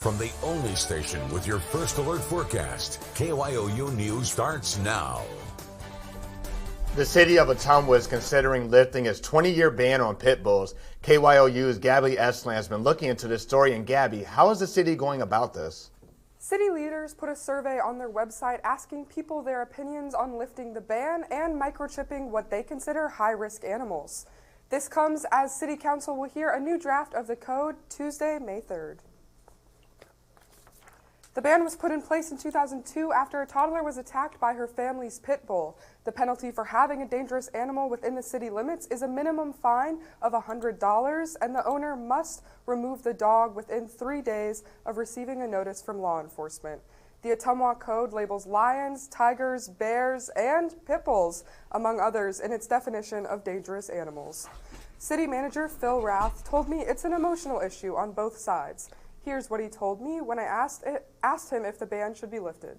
From the only station with your first alert forecast, KYOU News starts now. The city of Ottumwa is considering lifting its 20-year ban on pit bulls. KYOU's Gabby Esland has been looking into this story. And Gabby, how is the city going about this? City leaders put a survey on their website asking people their opinions on lifting the ban and microchipping what they consider high-risk animals. This comes as City Council will hear a new draft of the code Tuesday, May 3rd. The ban was put in place in 2002 after a toddler was attacked by her family's pit bull. The penalty for having a dangerous animal within the city limits is a minimum fine of $100, and the owner must remove the dog within 3 days of receiving a notice from law enforcement. The Ottumwa Code labels lions, tigers, bears, and pit bulls, among others, in its definition of dangerous animals. City Manager Phil Rath told me it's an emotional issue on both sides. Here's what he told me when I asked him if the ban should be lifted.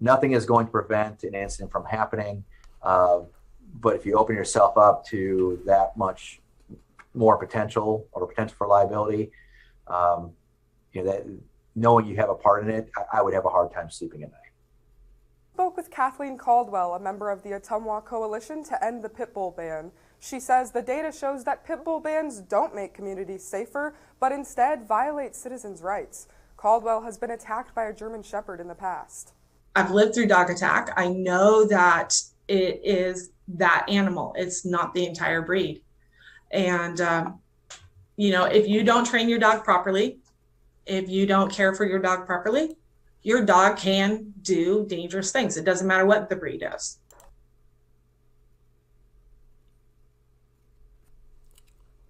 Nothing is going to prevent an incident from happening, but if you open yourself up to that much more potential or potential for liability, that knowing you have a part in it, I would have a hard time sleeping at night. Spoke with Kathleen Caldwell, a member of the Ottumwa Coalition to end the pit bull ban. She says the data shows that pit bull bans don't make communities safer, but instead violate citizens' rights. Caldwell has been attacked by a German Shepherd in the past. I've lived through dog attack. I know that it is that animal. It's not the entire breed. And, if you don't train your dog properly, if you don't care for your dog properly, your dog can do dangerous things. It doesn't matter what the breed is.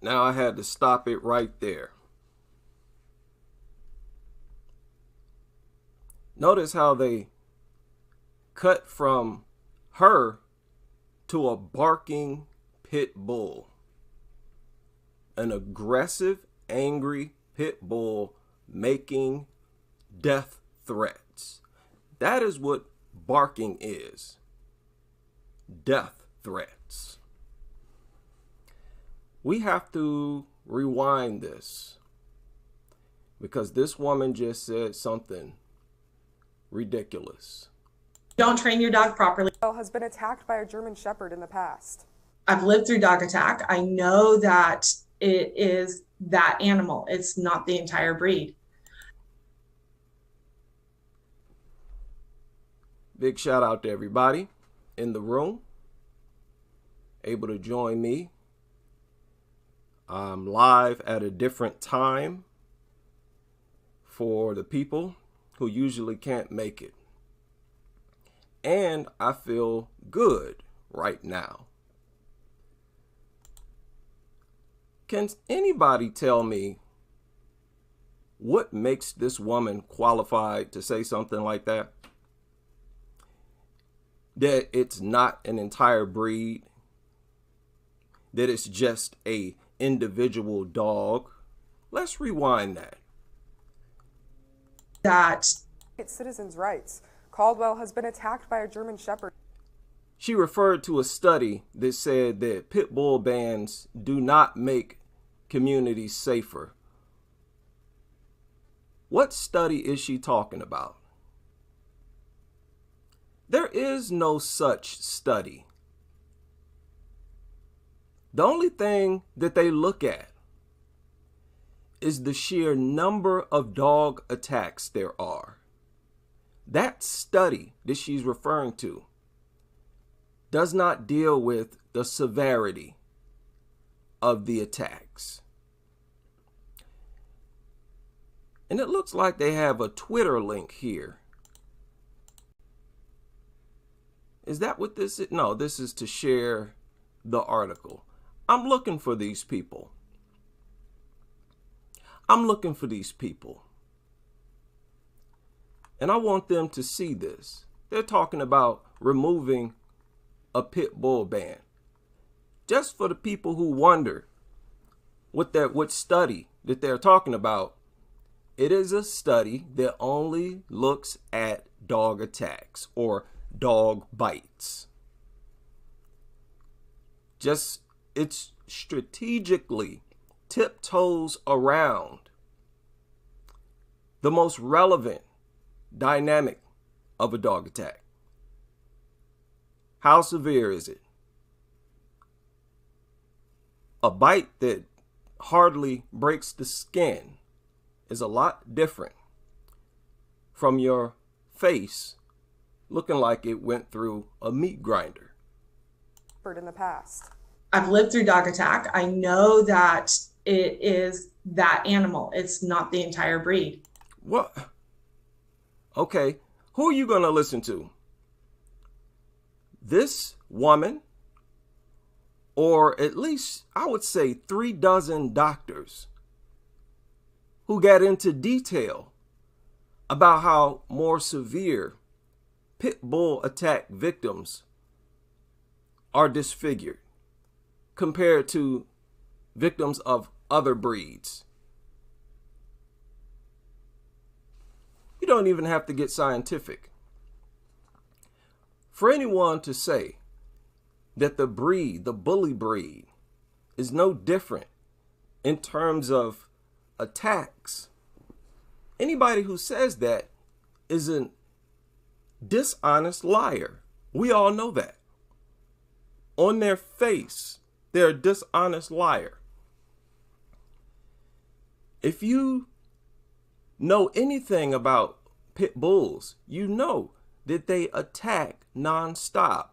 Now I had to stop it right there. Notice how they cut from her to a barking pit bull. An aggressive, angry pit bull making death threats. That is what barking is. Death threats. We have to rewind this because this woman just said something ridiculous. Don't train your dog properly. Has been attacked by a German Shepherd in the past. I've lived through dog attack. I know that it is that animal. It's not the entire breed. Big shout out to everybody in the room, able to join me. I'm live at a different time for the people who usually can't make it. And I feel good right now. Can anybody tell me what makes this woman qualified to say something like that? That it's not an entire breed, that it's just a individual dog. Let's rewind that. It's citizens' rights. Caldwell has been attacked by a German Shepherd. She referred to a study that said that pit bull bans do not make communities safer. What study is she talking about? There is no such study. The only thing that they look at is the sheer number of dog attacks there are. That study that she's referring to does not deal with the severity of the attacks. And it looks like they have a Twitter link here. Is that what this is? No, this is to share the article. I'm looking for these people. I'm looking for these people. And I want them to see this. They're talking about removing a pit bull ban. Just for the people who wonder what study that they're talking about, it is a study that only looks at dog attacks or dog bites. It's strategically tiptoes around the most relevant dynamic of a dog attack. How severe is it? A bite that hardly breaks the skin is a lot different from your face looking like it went through a meat grinder. In the past. I've lived through dog attack. I know that it is that animal. It's not the entire breed. What? Okay, who are you going to listen to? This woman, or at least I would say 36 doctors who got into detail about how more severe pit bull attack victims are disfigured compared to victims of other breeds. You don't even have to get scientific. For anyone to say that the breed, the bully breed, is no different in terms of attacks, anybody who says that is a dishonest liar. We all know that. On their face, they're a dishonest liar. If you know anything about pit bulls, you know that they attack nonstop.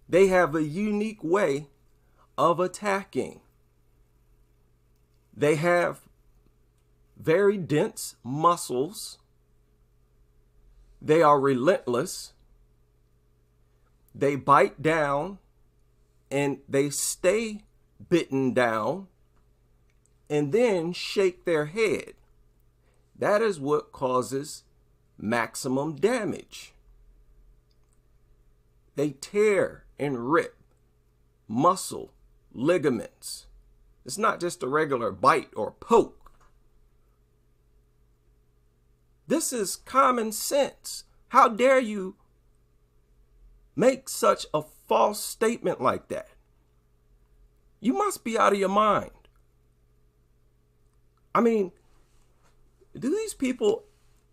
They have a unique way of attacking. They have very dense muscles. They are relentless. They bite down and they stay bitten down and then shake their head. That is what causes maximum damage. They tear and rip muscle, ligaments. It's not just a regular bite or poke. This is common sense. How dare you make such a false statement like that? You must be out of your mind. I mean, do these people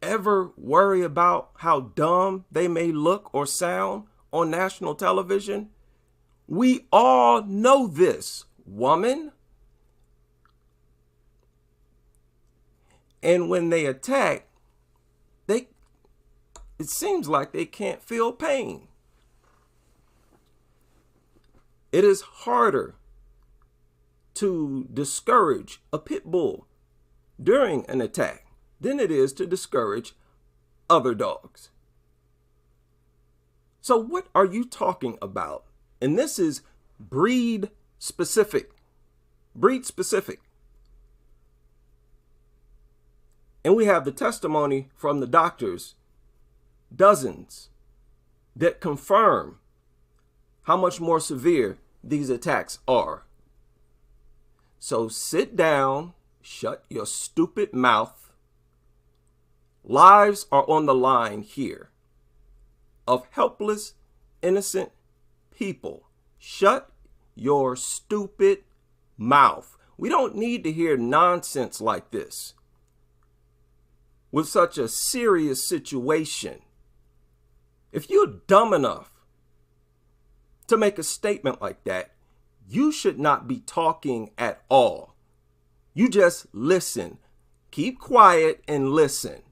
ever worry about how dumb they may look or sound on national television? We all know this, woman. And when they attack, it seems like they can't feel pain. It is harder to discourage a pit bull during an attack than it is to discourage other dogs. So what are you talking about? And this is breed specific. Breed specific. And we have the testimony from the doctors, dozens, that confirm how much more severe these attacks are. So sit down, shut your stupid mouth. Lives are on the line here of helpless, innocent people. Shut your stupid mouth. We don't need to hear nonsense like this. With such a serious situation, if you're dumb enough to make a statement like that, you should not be talking at all. You just listen. Keep quiet and listen.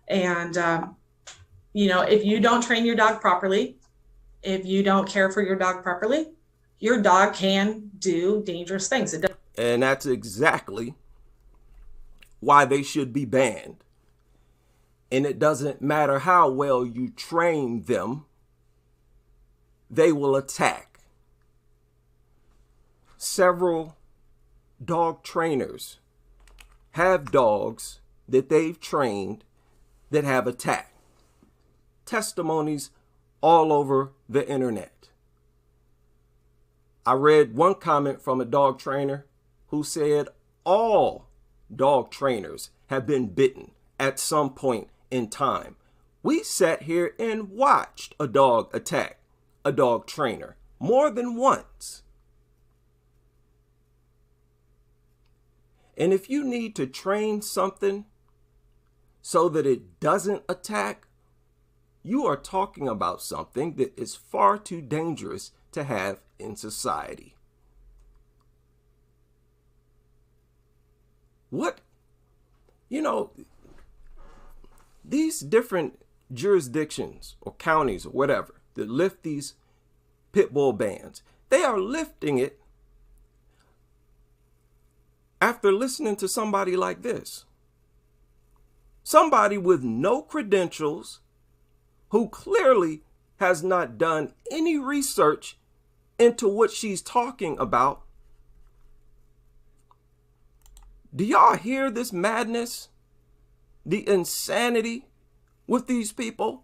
And, if you don't train your dog properly, if you don't care for your dog properly, your dog can do dangerous things. And that's exactly why they should be banned. And it doesn't matter how well you train them, they will attack. Several dog trainers have dogs that they've trained that have attacked. Testimonies all over the internet. I read one comment from a dog trainer who said all dog trainers have been bitten at some point in time. We sat here and watched a dog attack a dog trainer more than once. And if you need to train something so that it doesn't attack, you are talking about something that is far too dangerous to have in society. These different jurisdictions or counties or whatever that lift these pit bull bans, they are lifting it after listening to somebody like this. Somebody with no credentials, who clearly has not done any research into what she's talking about. Do y'all hear this madness? The insanity with these people?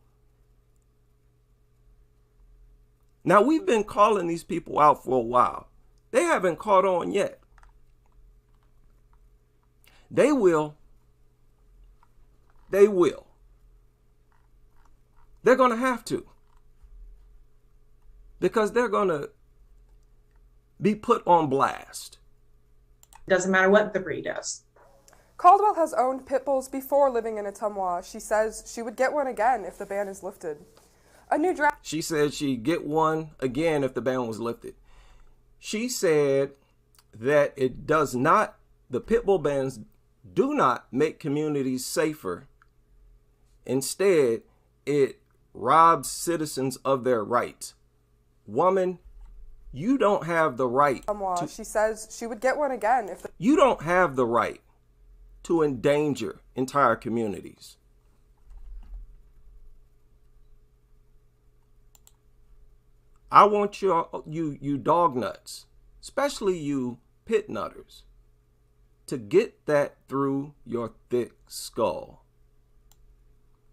Now, we've been calling these people out for a while. They haven't caught on yet. They will. They will. They're going to have to. Because they're going to be put on blast. Doesn't matter what the breed is. Caldwell has owned pit bulls before living in Ottumwa. She says she would get one again if the ban is lifted. A new draft. She said she'd get one again if the ban was lifted. She said that the pit bull bans do not make communities safer. Instead, it robs citizens of their rights. Woman, you don't have the right. She says she would get one again if you don't have the right to endanger entire communities. I want you dog nuts, especially you pit nutters, to get that through your thick skull.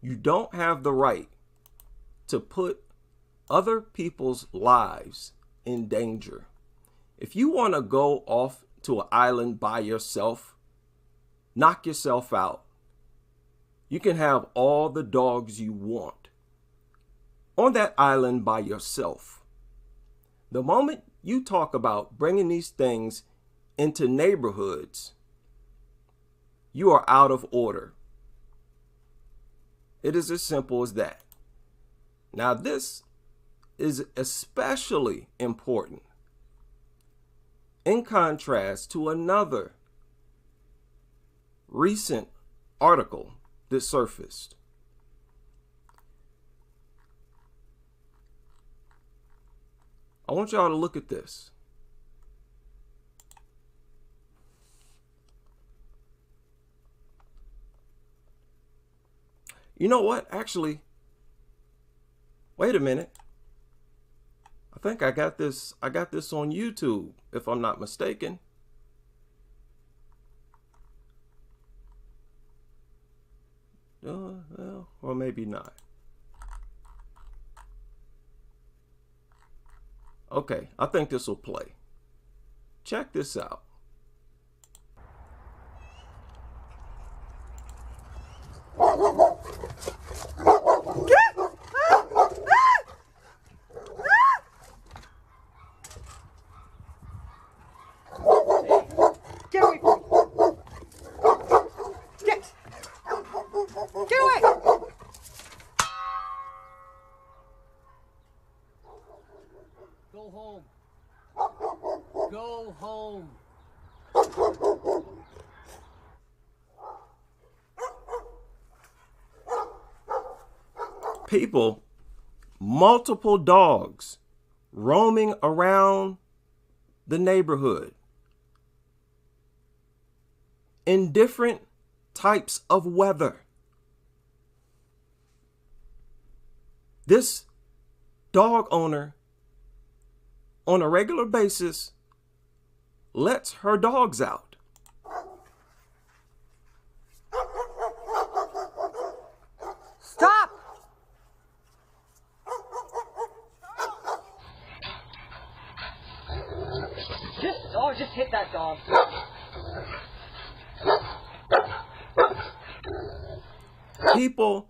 You don't have the right to put other people's lives in danger. If you want to go off to an island by yourself, knock yourself out. You can have all the dogs you want on that island by yourself. The moment you talk about bringing these things into neighborhoods, you are out of order. It is as simple as that. Now, this is especially important in contrast to another recent article that surfaced. I want y'all to look at this. You know what? Actually, wait a minute. I think I got this on YouTube, if I'm not mistaken. Well, or maybe not. Okay, I think this will play. Check this out. Get away from me. Get away. Go home. Go home. People, multiple dogs roaming around the neighborhood in different types of weather. This dog owner on a regular basis lets her dogs out. Stop. Just hit that dog. People,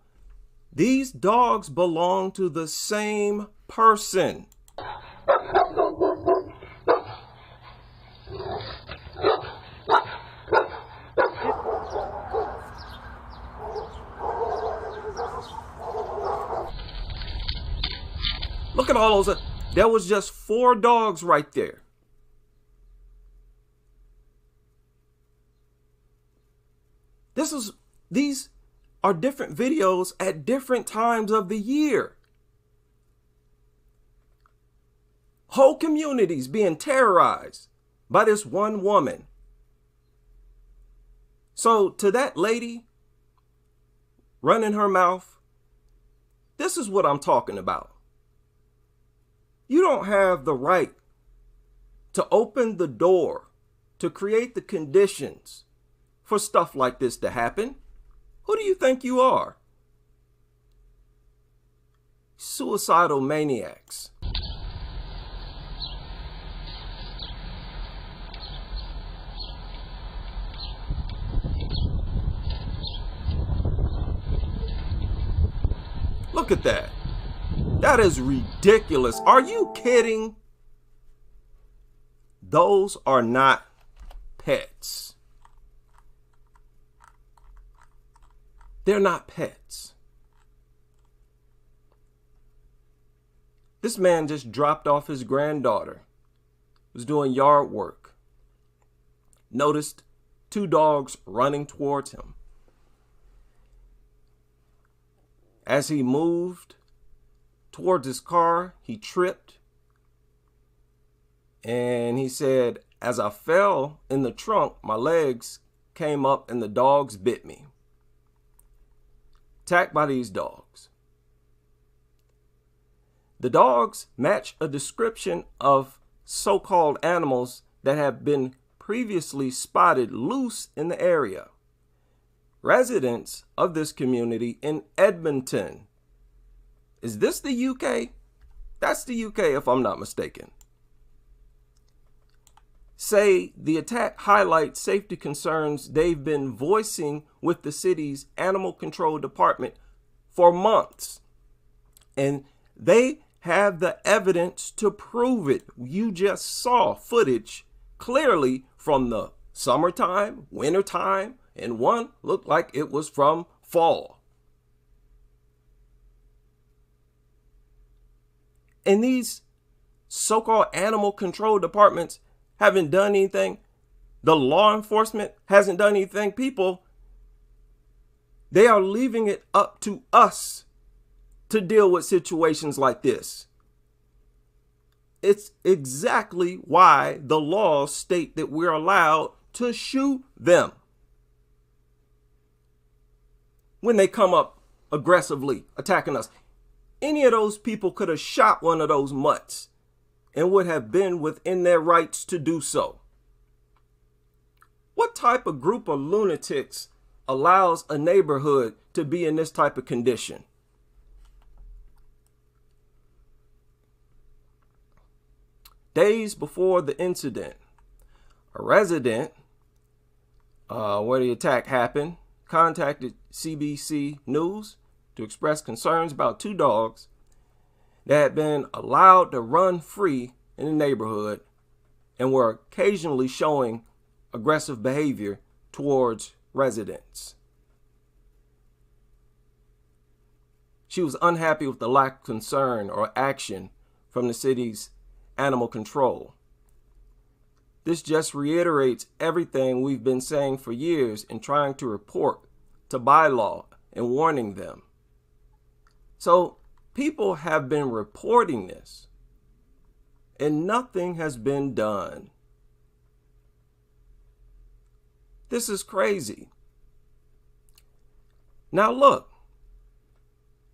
these dogs belong to the same person. at all those. There was just 4 dogs right there. These are different videos at different times of the year. Whole communities being terrorized by this one woman. So to that lady running her mouth, this is what I'm talking about. You don't have the right to open the door to create the conditions for stuff like this to happen. Who do you think you are? Suicidal maniacs. Look at that. That is ridiculous. Are you kidding? Those are not pets. They're not pets. This man just dropped off his granddaughter, was doing yard work, noticed 2 dogs running towards him. As he moved towards his car, he tripped. And he said, as I fell in the trunk, my legs came up and the dogs bit me. Attacked by these dogs. The dogs match a description of so-called animals that have been previously spotted loose in the area. Residents of this community in Edmonton. Is this the UK? That's the UK if I'm not mistaken. Say the attack highlights safety concerns they've been voicing with the city's animal control department for months. And they have the evidence to prove it. You just saw footage clearly from the summertime, wintertime, and one looked like it was from fall. And these so-called animal control departments haven't done anything. The law enforcement hasn't done anything. People, they are leaving it up to us to deal with situations like this. It's exactly why the laws state that we're allowed to shoot them when they come up aggressively attacking us. Any of those people could have shot one of those mutts and would have been within their rights to do so. What type of group of lunatics allows a neighborhood to be in this type of condition? Days before the incident, a resident where the attack happened contacted CBC News to express concerns about 2 dogs that had been allowed to run free in the neighborhood and were occasionally showing aggressive behavior towards residents. She was unhappy with the lack of concern or action from the city's animal control. This just reiterates everything we've been saying for years in trying to report to bylaw and warning them. So people have been reporting this and nothing has been done. This is crazy. Now look,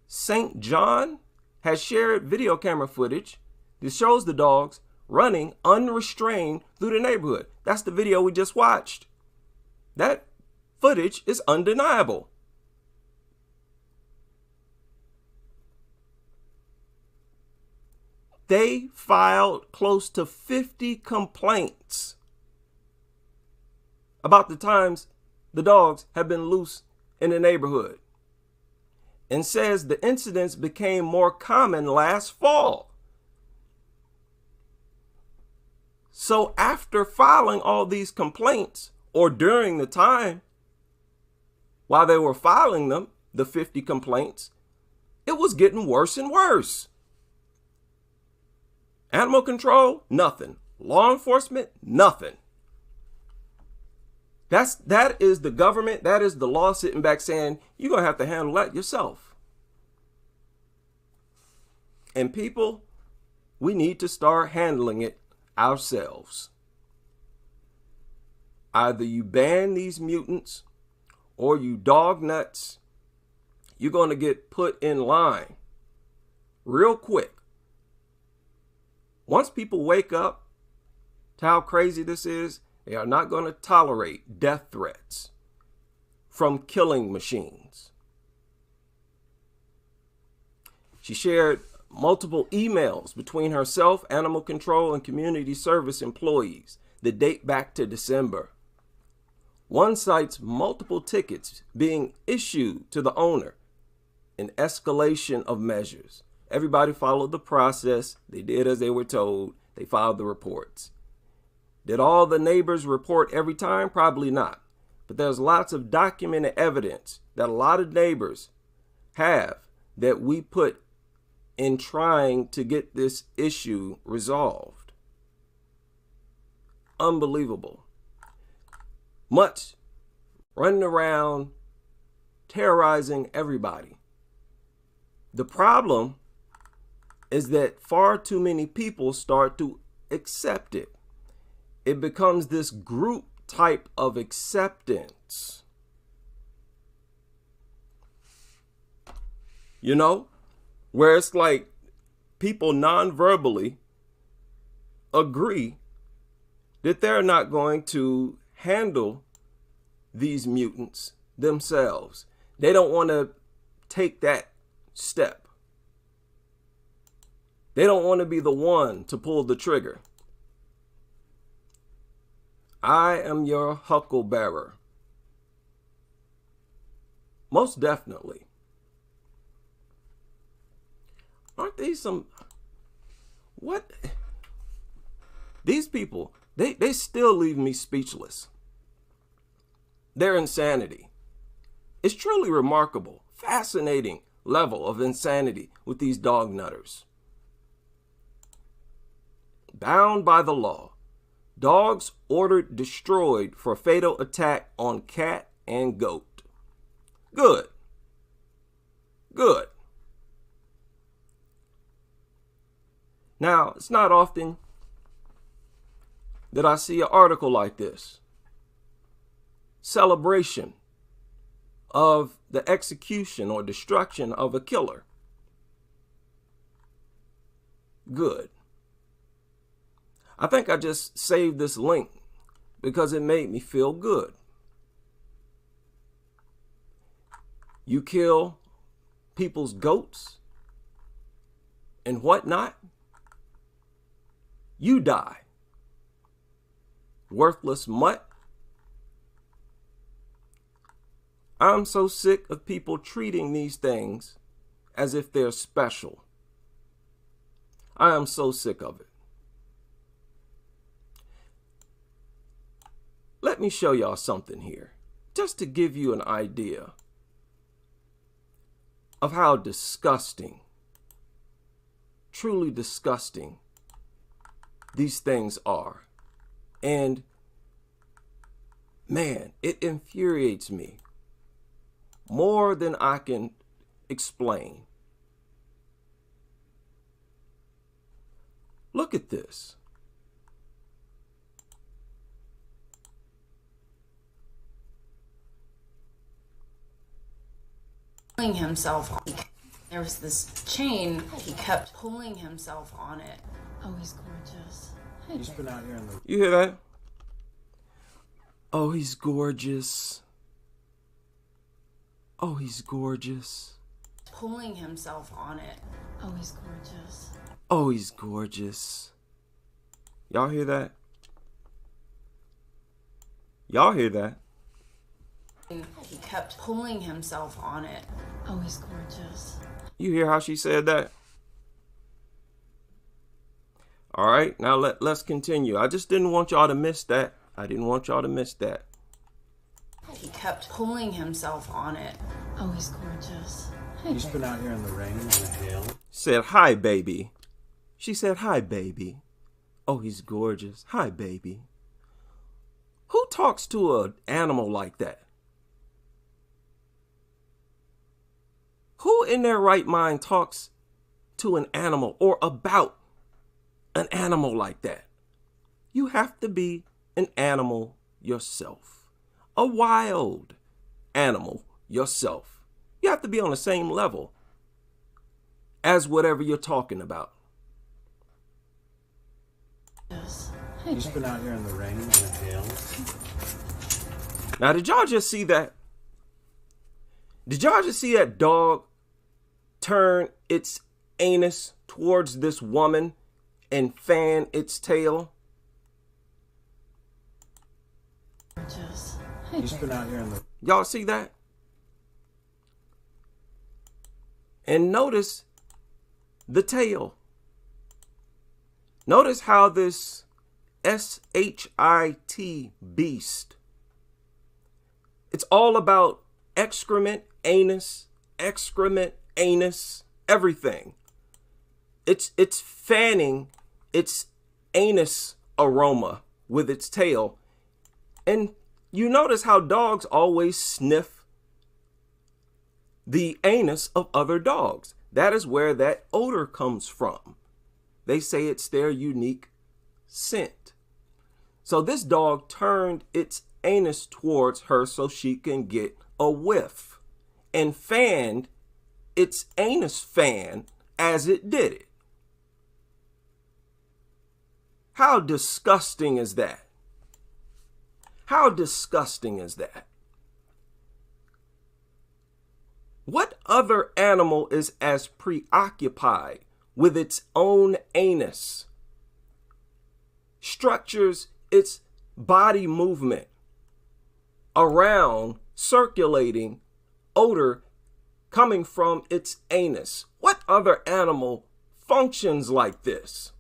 St. John has shared video camera footage that shows the dogs running unrestrained through the neighborhood. That's the video we just watched. That footage is undeniable. They filed close to 50 complaints about the times the dogs have been loose in the neighborhood, and says the incidents became more common last fall. So after filing all these complaints, or during the time while they were filing them, the 50 complaints, it was getting worse and worse. Animal control, nothing. Law enforcement, nothing. That is the government, that is the law sitting back saying, you're going to have to handle that yourself. And people, we need to start handling it ourselves. Either you ban these mutants or you dog nuts, you're going to get put in line real quick. Once people wake up to how crazy this is, they are not going to tolerate death threats from killing machines. She shared multiple emails between herself, animal control, and community service employees that date back to December. One cites multiple tickets being issued to the owner, an escalation of measures. Everybody followed the process. They did as they were told. They filed the reports. Did all the neighbors report every time? Probably not. But there's lots of documented evidence that a lot of neighbors have that we put in trying to get this issue resolved. Unbelievable. Much running around terrorizing everybody. The problem is that far too many people start to accept it. It becomes this group type of acceptance. You know, where it's like people non-verbally agree that they're not going to handle these mutants themselves. They don't want to take that step. They don't want to be the one to pull the trigger. I am your hucklebearer. Most definitely. Aren't these some... What? These people, they still leave me speechless. Their insanity. It's truly remarkable, fascinating level of insanity with these dog nutters. Bound by the law. Dogs ordered destroyed for fatal attack on cat and goat. Good. Good. Now, it's not often that I see an article like this. Celebration of the execution or destruction of a killer. Good. I think I just saved this link because it made me feel good. You kill people's goats and whatnot, you die. Worthless mutt. I'm so sick of people treating these things as if they're special. I am so sick of it. Let me show y'all something here, just to give you an idea of how disgusting, truly disgusting, these things are. And man, it infuriates me more than I can explain. Look at this. Himself. There was this chain. He kept pulling himself on it. Oh, he's gorgeous. He's been out here in the... You hear that? Oh, he's gorgeous. Oh, he's gorgeous. Pulling himself on it. Oh, he's gorgeous. Oh, he's gorgeous. Y'all hear that? Y'all hear that? He kept pulling himself on it. Oh, he's gorgeous. You hear how she said that? All right, now let's continue. I just didn't want y'all to miss that. I didn't want y'all to miss that. He kept pulling himself on it. Oh, he's gorgeous. He's been out here in the rain and the hail. Said, hi, baby. She said, "Hi, baby." "Oh, he's gorgeous. Hi, baby." Who talks to an animal like that? Who in their right mind talks to an animal or about an animal like that? You have to be an animal yourself, a wild animal yourself. You have to be on the same level as whatever you're talking about. Yes. You just been out here in the rain and the hail. Now, did y'all just see that? Did y'all just see that dog turn its anus towards this woman and fan its tail? Gorgeous. You just been out here in the... Y'all see that? And notice the tail. Notice how this shit beast, it's all about excrement, anus, everything. It's fanning its anus aroma with its tail. And you notice how dogs always sniff the anus of other dogs. That is where that odor comes from. They say it's their unique scent. So this dog turned its anus towards her so she can get a whiff and fanned its anus fan as it did it. How disgusting is that? How disgusting is that? What other animal is as preoccupied with its own anus, structures its body movement around circulating odor coming from its anus? What other animal functions like this?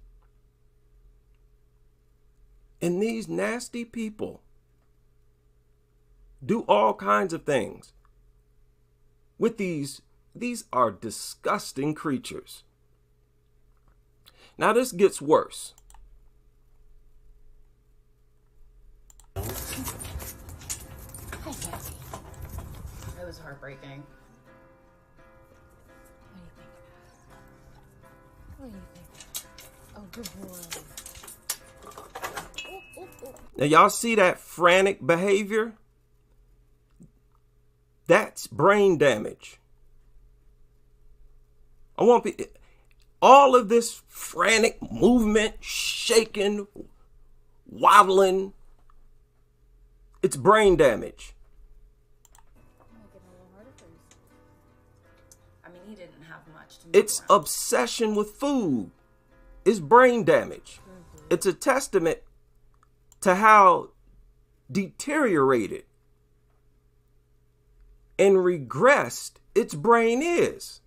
And these nasty people do all kinds of things with these are disgusting creatures. Now this gets worse. It was heartbreaking. What do you think? Oh, good boy. Now y'all see that frantic behavior? That's brain damage. I want all of this frantic movement, shaking, waddling. It's brain damage. I mean, he didn't have much to move It's around. obsession with food. It's brain damage. It's a testament to how deteriorated and regressed its brain is.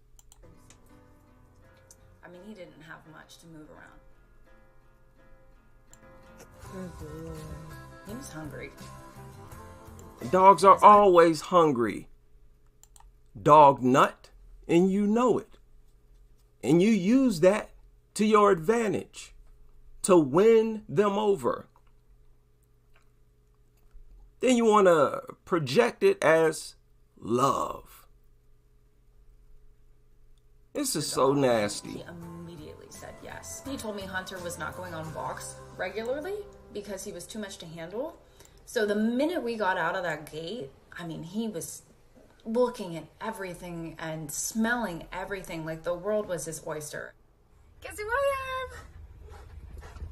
I mean, he didn't have much to move around. He was hungry. Dogs are always hungry. Dog nut, and you know it. And you use that to your advantage to win them over. Then you want to project it as love. This is so nasty. He immediately said yes. He told me Hunter was not going on walks regularly because he was too much to handle. So the minute we got out of that gate, I mean, he was looking at everything and smelling everything like the world was his oyster. Guess who I am?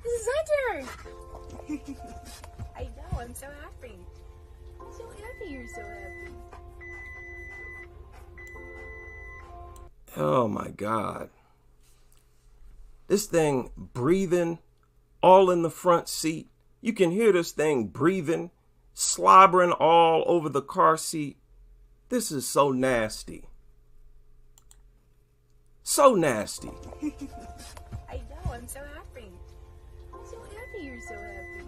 This is Hunter. I know, I'm so happy. I'm so happy you're so happy. Oh my God. This thing breathing all in the front seat. You can hear this thing breathing, slobbering all over the car seat. This is so nasty. So nasty. I know, I'm so happy. I'm so happy you're so happy.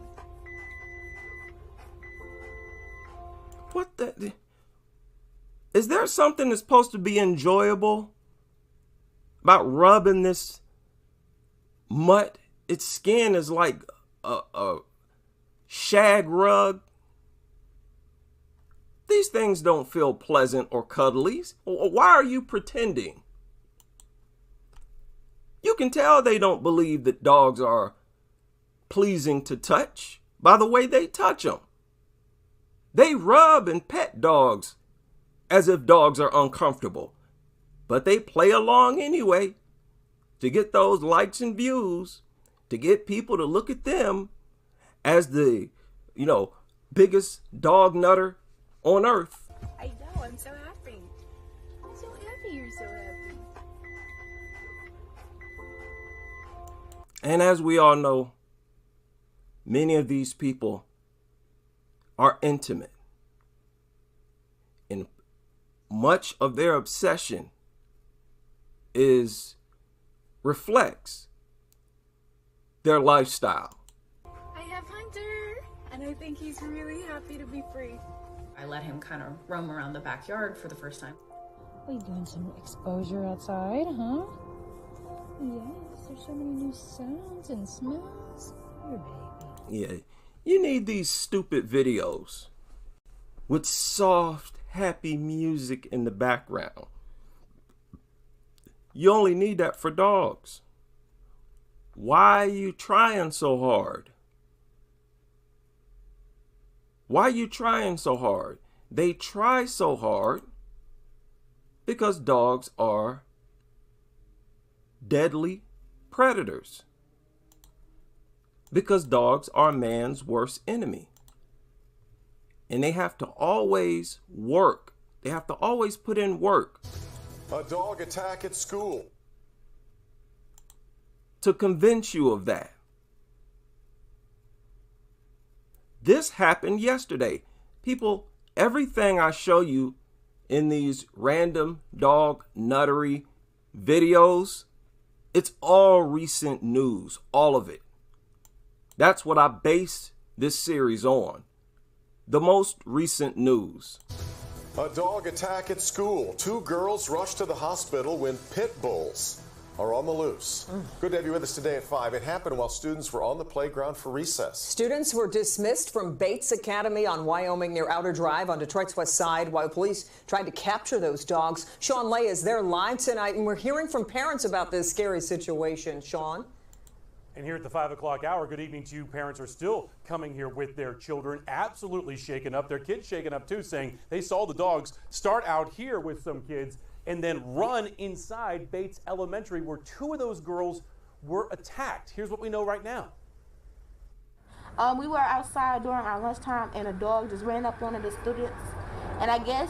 What the? Is there something that's supposed to be enjoyable about rubbing this mutt. Its skin is like a shag rug. These things don't feel pleasant or cuddly. Why are you pretending? You can tell they don't believe that dogs are pleasing to touch by the way they touch them. They rub and pet dogs as if dogs are uncomfortable, but they play along anyway to get those likes and views, to get people to look at them as the, biggest dog nutter on earth. I know, I'm so happy. I'm so happy you're so happy. And as we all know, many of these people are intimate. And much of their obsession reflects their lifestyle. I have Hunter, and I think he's really happy to be free. I let him kind of roam around the backyard for the first time. Are you doing some exposure outside, huh? Yes, there's so many new sounds and smells. Your baby. Yeah, you need these stupid videos with soft, happy music in the background. You only need that for dogs. Why are you trying so hard? Why are you trying so hard? They try so hard because dogs are deadly predators. Because dogs are man's worst enemy. And they have to always work. They have to always put in work. A dog attack at school. To convince you of that. This happened yesterday. People, everything I show you in these random dog nuttery videos, it's all recent news, all of it. That's what I base this series on. The most recent news. A dog attack at school. 2 girls rushed to the hospital when pit bulls are on the loose. Good to have you with us today at 5. It happened while students were on the playground for recess. Students were dismissed from Bates Academy on Wyoming near Outer Drive on Detroit's west side while police tried to capture those dogs. Sean Lay is there live tonight, and we're hearing from parents about this scary situation. Sean? And here at the 5 o'clock hour, good evening to you. Parents are still coming here with their children, absolutely shaken up. Their kids shaken up too, saying they saw the dogs start out here with some kids and then run inside Bates Elementary, where 2 of those girls were attacked. Here's what we know right now. We were outside during our lunchtime, and a dog just ran up one of the students, and I guess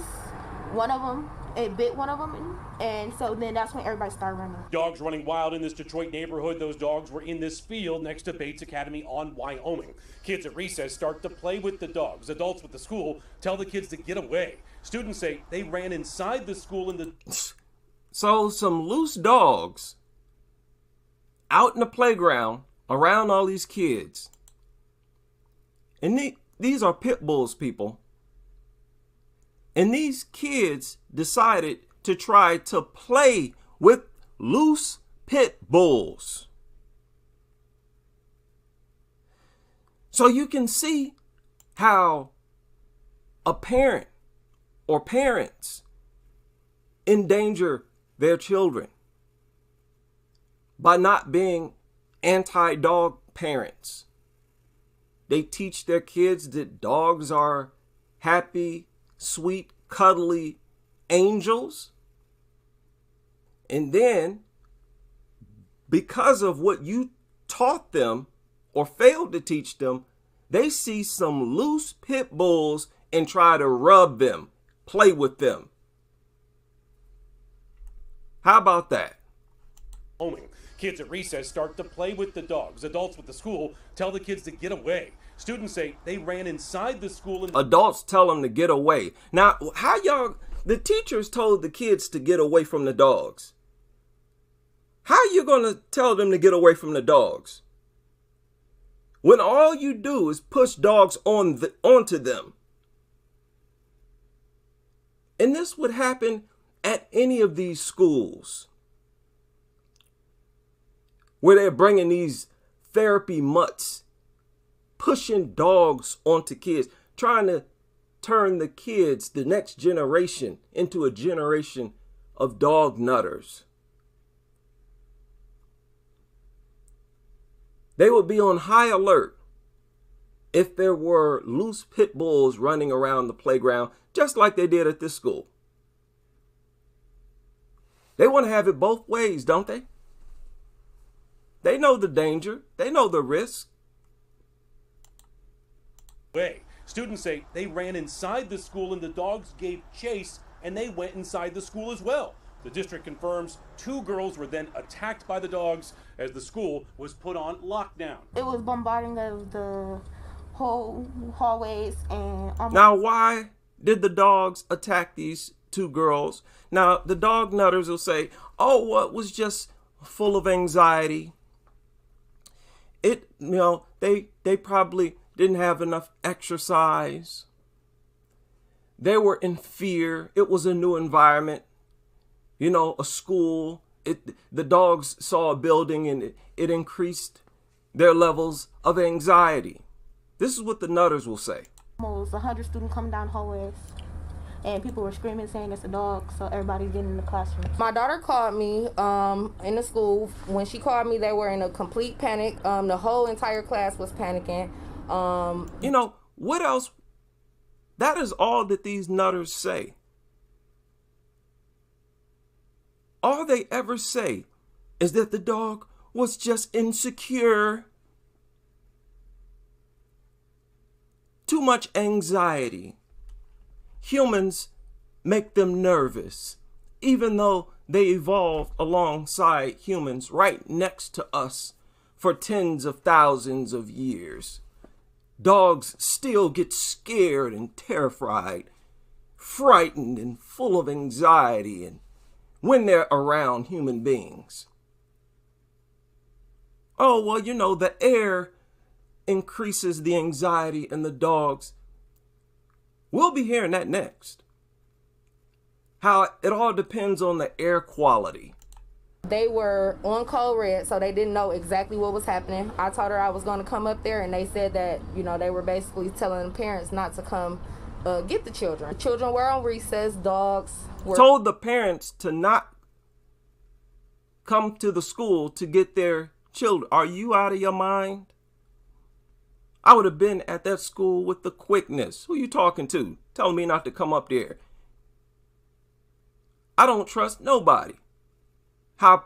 it bit one of them, and so then that's when everybody started running. Dogs running wild in this Detroit neighborhood. Those dogs were in this field next to Bates Academy on Wyoming. Kids at recess start to play with the dogs. Adults with the school tell the kids to get away. Students say they ran inside the school in the... So some loose dogs out in the playground around all these kids. And these are pit bulls, people. And these kids decided to try to play with loose pit bulls. So you can see how a parent or parents endanger their children by not being anti-dog parents. They teach their kids that dogs are happy, sweet, cuddly angels. And then, because of what you taught them or failed to teach them, they see some loose pit bulls and try to rub them, play with them. How about that? Kids at recess start to play with the dogs. Adults with the school tell the kids to get away. Students say they ran inside the school. Adults tell them to get away. Now, the teachers told the kids to get away from the dogs. How are you going to tell them to get away from the dogs when all you do is push dogs onto them? And this would happen at any of these schools. where they're bringing these therapy mutts, pushing dogs onto kids, trying to turn the kids, the next generation, into a generation of dog nutters. They would be on high alert if there were loose pit bulls running around the playground, just like they did at this school. They want to have it both ways, don't they? They know the danger. They know the risk. Students say they ran inside the school and the dogs gave chase, and they went inside the school as well. The district confirms 2 girls were then attacked by the dogs as the school was put on lockdown. It was bombarding of the whole hallways and... Now, why did the dogs attack these 2 girls? Now, the dog nutters will say, oh, well, it was just full of anxiety. They probably didn't have enough exercise. They were in fear. It was a new environment. A school. The dogs saw a building and it increased their levels of anxiety. This is what the nutters will say. Almost 100 students coming down hallways, and people were screaming, saying it's a dog, so everybody's getting in the classroom. My daughter called me in the school. When she called me, they were in a complete panic. The whole entire class was panicking. What else? That is all that these nutters say. All they ever say is that the dog was just insecure. Too much anxiety. Humans make them nervous, even though they evolved alongside humans right next to us for tens of thousands of years. Dogs still get scared and terrified, frightened and full of anxiety and when they're around human beings. Oh, well, the air increases the anxiety in the dogs. We'll be hearing that next. How it all depends on the air quality. They were on code red, so they didn't know exactly what was happening. I told her I was going to come up there, and they said that, they were basically telling the parents not to come get the children. Children were on recess, dogs were... Told the parents to not come to the school to get their children. Are you out of your mind? I would have been at that school with the quickness. Who you talking to? Telling me not to come up there. I don't trust nobody. I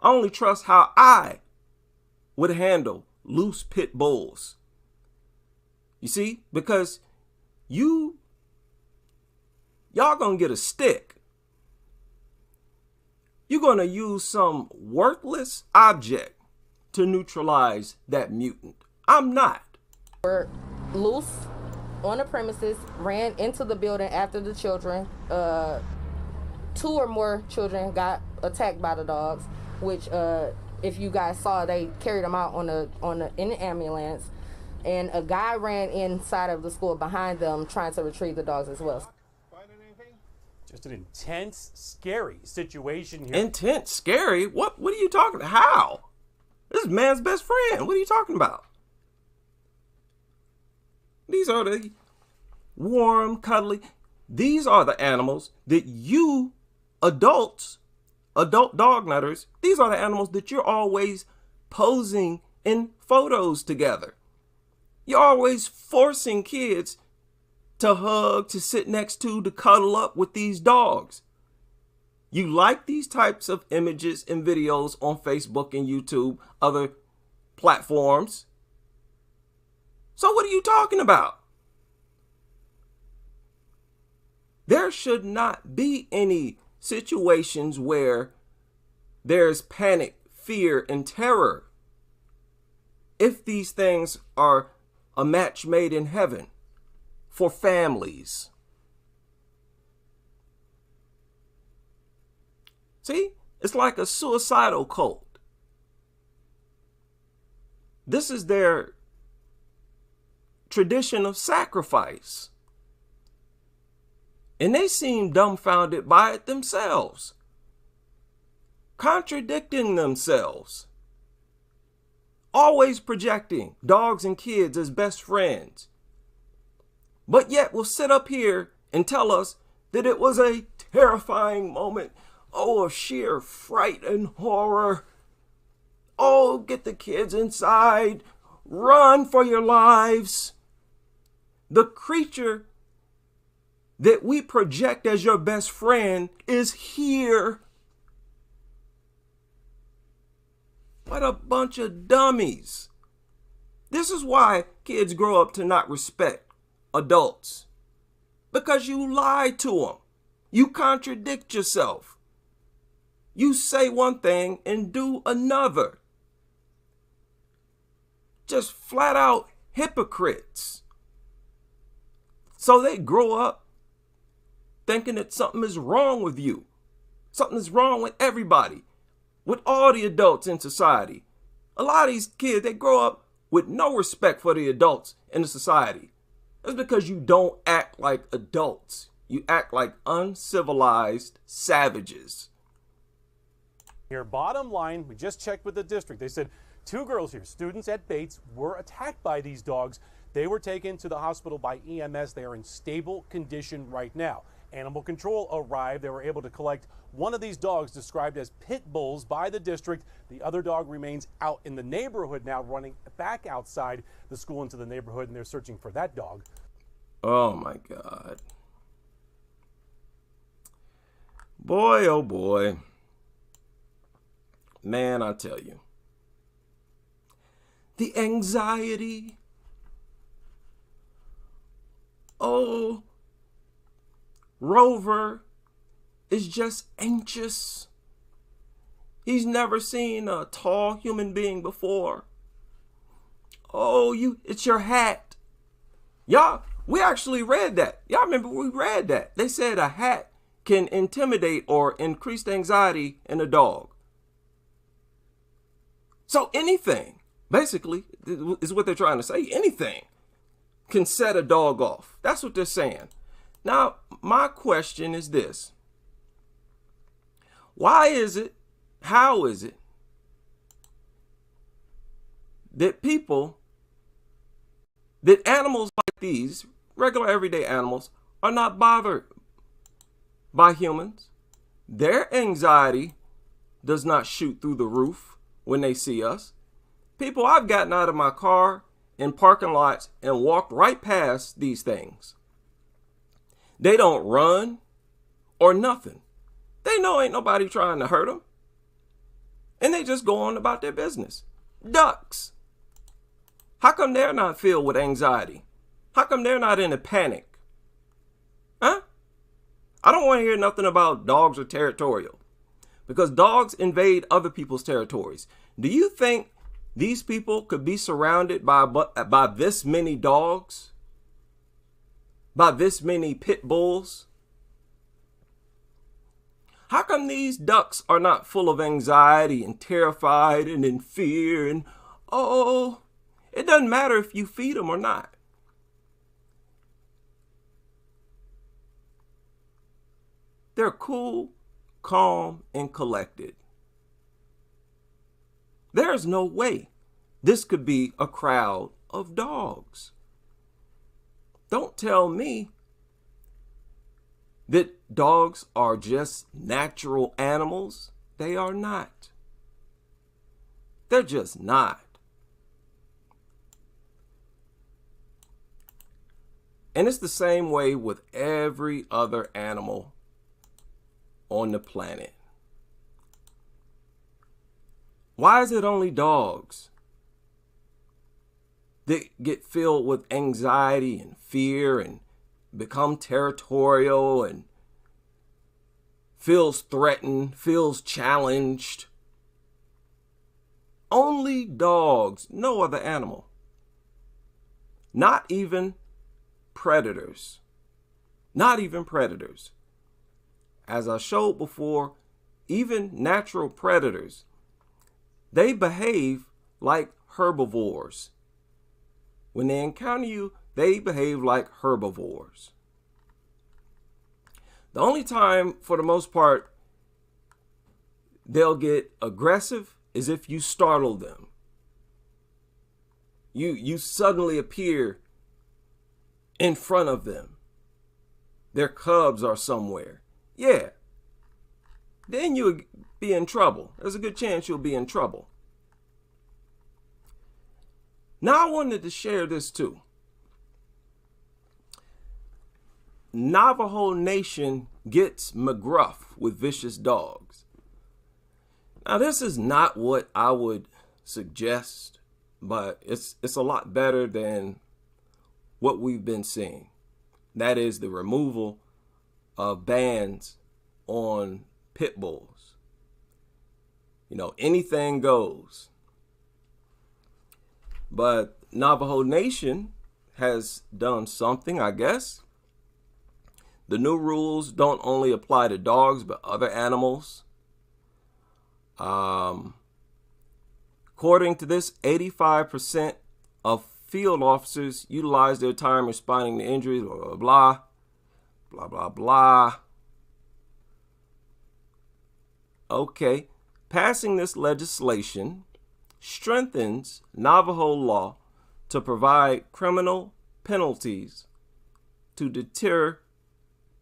only trust how I would handle loose pit bulls. You see? Because y'all gonna get a stick. You're gonna use some worthless object to neutralize that mutant. I'm not. Were loose on the premises, ran into the building after the children. 2 or more children got attacked by the dogs, which if you guys saw, they carried them out in the ambulance, and a guy ran inside of the school behind them trying to retrieve the dogs as well. Just an intense, scary situation here. Intense, scary? What are you talking about? How? This is man's best friend. What are you talking about? These are the warm, cuddly. These are the animals that you adult dog nutters, these are the animals that you're always posing in photos together. You're always forcing kids to hug, to sit next to cuddle up with these dogs. You like these types of images and videos on Facebook and YouTube, other platforms. So what are you talking about? There should not be any situations where there's panic, fear, and terror if these things are a match made in heaven for families. See, it's like a suicidal cult. This is their tradition of sacrifice. And they seem dumbfounded by it themselves, contradicting themselves. always projecting dogs and kids as best friends, but yet will sit up here and tell us that it was a terrifying moment, of sheer fright and horror. Oh, get the kids inside. Run for your lives. The creature that we project as your best friend is here. What a bunch of dummies. This is why kids grow up to not respect adults. Because you lie to them. You contradict yourself. You say one thing and do another. Just flat out hypocrites. So they grow up thinking that something is wrong with you. Something is wrong with everybody, with all the adults in society. A lot of these kids, they grow up with no respect for the adults in the society. That's because you don't act like adults. You act like uncivilized savages. Here, bottom line, we just checked with the district. They said 2 girls here, students at Bates, were attacked by these dogs. They were taken to the hospital by EMS. They are in stable condition right now. Animal control arrived. They were able to collect one of these dogs described as pit bulls by the district. The other dog remains out in the neighborhood now, running back outside the school into the neighborhood, and they're searching for that dog. Oh my God. Boy, oh boy. Man, I tell you. The anxiety. Oh, Rover is just anxious. He's never seen a tall human being before. Oh, it's your hat. Y'all, we actually read that. Y'all remember we read that. They said a hat can intimidate or increase the anxiety in a dog. So anything, basically, is what they're trying to say. Anything can set a dog off. That's what they're saying. Now, my question is this. How is it that that animals like these, regular everyday animals, are not bothered by humans? Their anxiety does not shoot through the roof when they see us. People, I've gotten out of my car in parking lots and walked right past these things. They don't run or nothing. They know ain't nobody trying to hurt them. And they just go on about their business. Ducks. How come they're not filled with anxiety? How come they're not in a panic? Huh? I don't want to hear nothing about dogs are territorial. Because dogs invade other people's territories. Do you think these people could be surrounded by this many dogs? By this many pit bulls? How come these ducks are not full of anxiety and terrified and in fear and, oh, it doesn't matter if you feed them or not. They're cool, calm, and collected. There's no way this could be a crowd of dogs. Don't tell me that dogs are just natural animals. They are not. They're just not. And it's the same way with every other animal on the planet. Why is it only dogs that get filled with anxiety and fear and become territorial and feels threatened, feels challenged? Only dogs, no other animal. Not even predators. Not even predators. As I showed before, even natural predators, they behave like herbivores. When they encounter you, they behave like herbivores. The only time, for the most part, they'll get aggressive is if you startle them. You suddenly appear in front of them. Their cubs are somewhere. Yeah. Then you'll be in trouble. There's a good chance you'll be in trouble. Now I wanted to share this too. Navajo Nation gets McGruff with vicious dogs. Now this is not what I would suggest, but it's a lot better than what we've been seeing. That is the removal of bans on pit bulls. You know, anything goes. But Navajo Nation has done something, I guess. The new rules don't only apply to dogs, but other animals. According to this, 85% of field officers utilize their time responding to injuries, blah, blah, blah, blah, blah, blah. Okay, passing this legislation strengthens Navajo law to provide criminal penalties to deter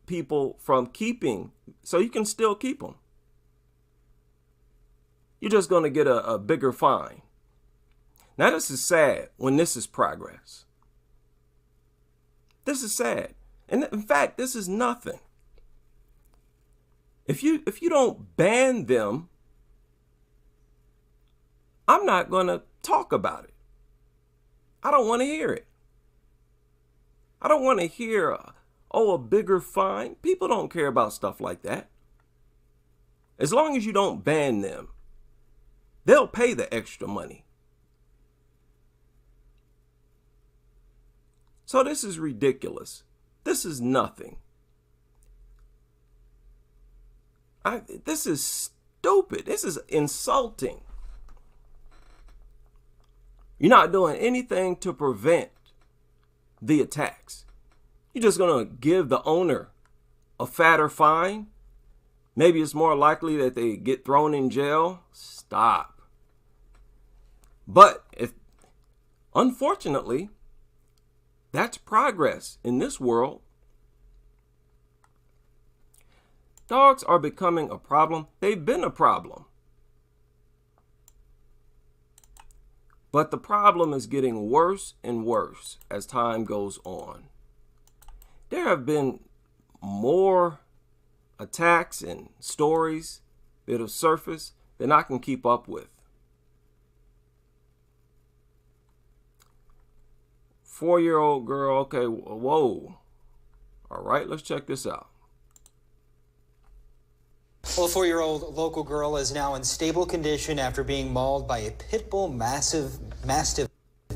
people from keeping, so you can still keep them. You're just going to get a bigger fine. Now this is sad when this is progress. This is sad. And in fact, this is nothing. If you don't ban them, I'm not going to talk about it. I don't want to hear it. I don't want to hear, a bigger fine. People don't care about stuff like that. As long as you don't ban them, they'll pay the extra money. So this is ridiculous. This is nothing. This is stupid. This is insulting. You're not doing anything to prevent the attacks. You're just going to give the owner a fatter fine. Maybe it's more likely that they get thrown in jail. Stop. But unfortunately, that's progress in this world. Dogs are becoming a problem. They've been a problem. But the problem is getting worse and worse as time goes on. There have been more attacks and stories that have surfaced than I can keep up with. 4-year-old girl, okay, whoa. All right, let's check this out. Well, a 4-year-old local girl is now in stable condition after being mauled by a pit bull mastiff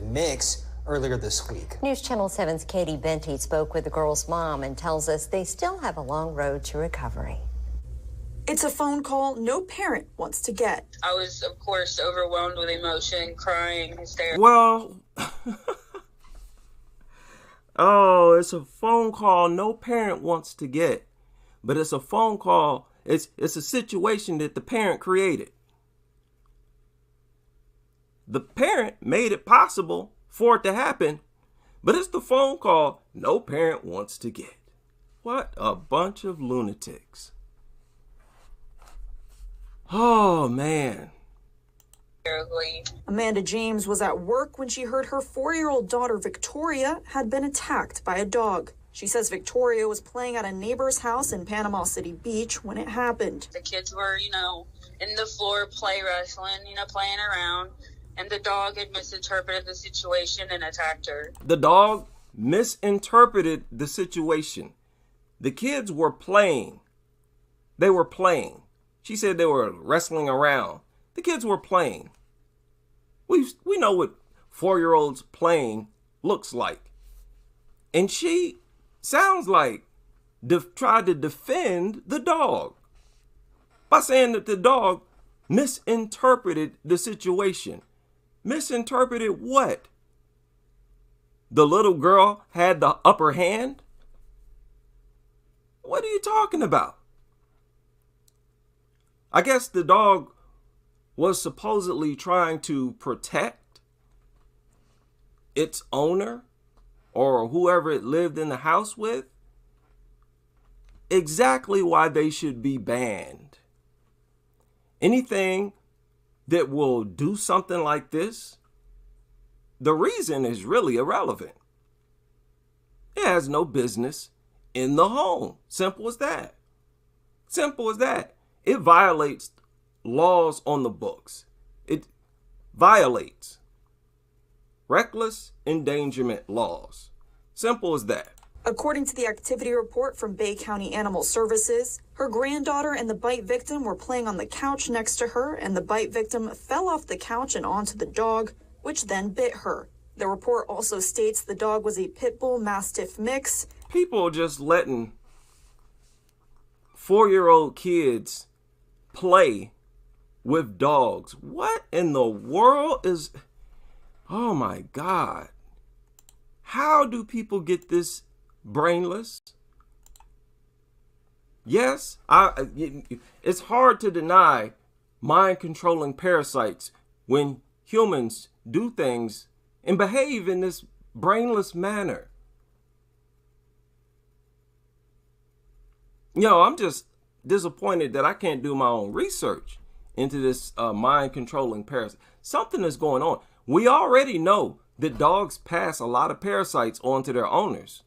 mix earlier this week. News Channel 7's Katie Benty spoke with the girl's mom and tells us they still have a long road to recovery. It's a phone call no parent wants to get. I was, of course, overwhelmed with emotion, crying, hysterical. Well, oh, it's a phone call no parent wants to get, but it's a phone call. It's a situation that the parent created. The parent made it possible for it to happen, but it's the phone call no parent wants to get. What a bunch of lunatics. Oh, man. Amanda James was at work when she heard her 4-year-old daughter, Victoria, had been attacked by a dog. She says Victoria was playing at a neighbor's house in Panama City Beach when it happened. The kids were, in the floor play wrestling, playing around, and the dog had misinterpreted the situation and attacked her. The dog misinterpreted the situation. The kids were playing. They were playing. She said they were wrestling around. The kids were playing. We know what 4-year-olds playing looks like. And she sounds like tried to defend the dog by saying that the dog misinterpreted the situation. Misinterpreted what? The little girl had the upper hand? What are you talking about? I guess the dog was supposedly trying to protect its owner or whoever it lived in the house with exactly why they should be banned. Anything that will do something like this, the reason is really irrelevant. It has no business in the home. Simple as that. Simple as that. It violates laws on the books. It violates reckless endangerment laws. Simple as that. According to the activity report from Bay County Animal Services, her granddaughter and the bite victim were playing on the couch next to her, and the bite victim fell off the couch and onto the dog, which then bit her. The report also states the dog was a pit bull mastiff mix. People just letting 4-year-old kids play with dogs. What in the world is... Oh my God. How do people get this brainless? Yes, it's hard to deny mind-controlling parasites when humans do things and behave in this brainless manner. I'm just disappointed that I can't do my own research into this mind-controlling parasite. Something is going on. We already know that dogs pass a lot of parasites on to their owners.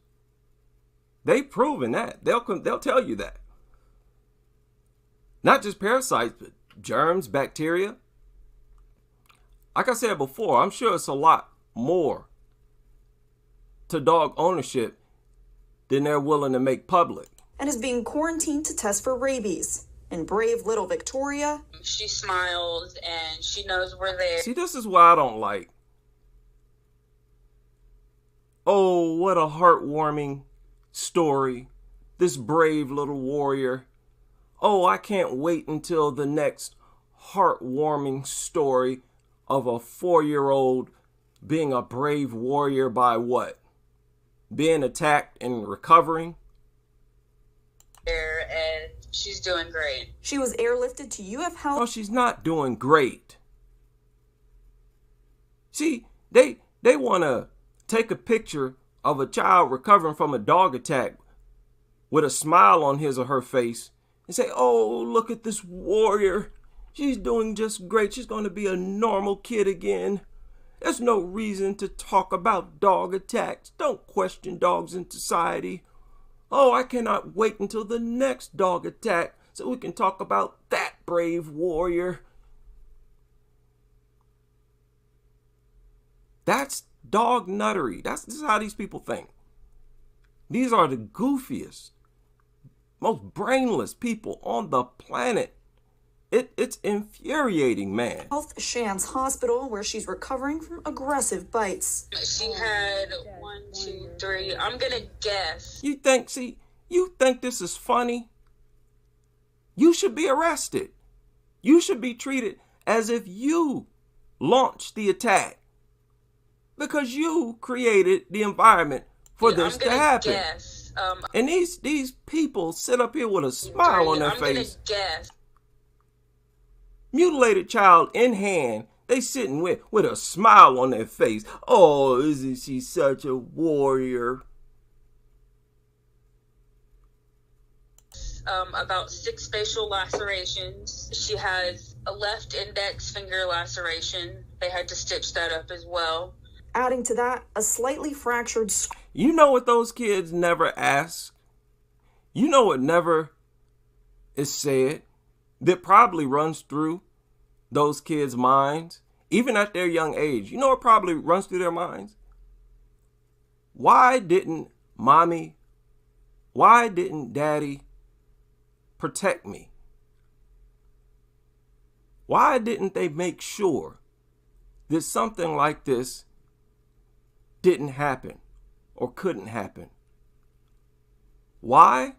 They've proven that. They'll tell you that. Not just parasites, but germs, bacteria. Like I said before, I'm sure it's a lot more to dog ownership than they're willing to make public. And is being quarantined to test for rabies. And brave little Victoria, She smiles and she knows we're there. See, this is what I don't like. Oh, what a heartwarming story. This brave little warrior. Oh, I can't wait until the next heartwarming story of a 4-year-old being a brave warrior by what? Being attacked and recovering? And she's doing great. She was airlifted to UF Health. Oh, she's not doing great. See, they want to take a picture of a child recovering from a dog attack with a smile on his or her face and say, oh, look at this warrior. She's doing just great. She's going to be a normal kid again. There's no reason to talk about dog attacks. Don't question dogs in society. Oh, I cannot wait until the next dog attack so we can talk about that brave warrior. That's dog nuttery. This is how these people think. These are the goofiest, most brainless people on the planet. It's infuriating, man. Health Shands Hospital, where she's recovering from aggressive bites. She had 1, 2, 3. I'm gonna guess. You think this is funny? You should be arrested. You should be treated as if you launched the attack because you created the environment for this to happen. Guess. And these people sit up here with a smile on their face. I'm gonna guess. Mutilated child in hand, they sitting with a smile on their face. Oh, isn't she such a warrior? About 6 facial lacerations. She has a left index finger laceration. They had to stitch that up as well. Adding to that, a slightly fractured skull. You know what those kids never ask? You know what never is said that probably runs through those kids' minds, even at their young age? You know what probably runs through their minds? Why didn't daddy protect me? Why didn't they make sure that something like this didn't happen or couldn't happen? Why?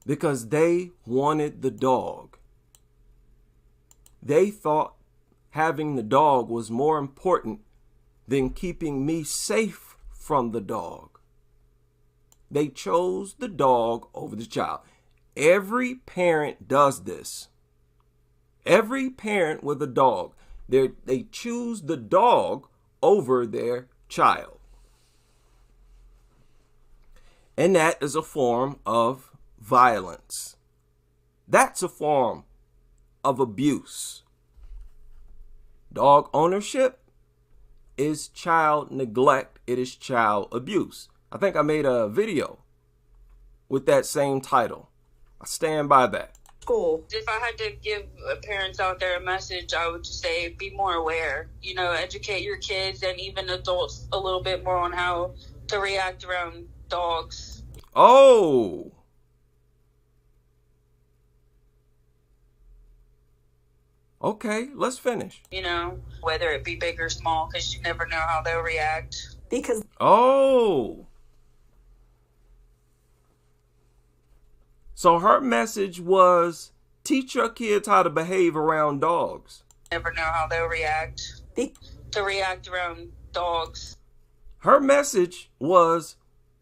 Because they wanted the dog. They thought having the dog was more important than keeping me safe from the dog. They chose the dog over the child. Every parent does this. Every parent with a dog, they choose the dog over their child. And that is a form of violence. That's a form of abuse. Dog ownership is child neglect. It is child abuse. I think I made a video with that same title. I stand by that. If I had to give parents out there a message, I would just say be more aware. You know, educate your kids and even adults a little bit more on how to react around dogs. Oh. Okay, let's finish. You know, whether it be big or small, because you never know how they'll react. Because So her message was teach your kids how to behave around dogs. Never know how they'll react. To react around dogs. Her message was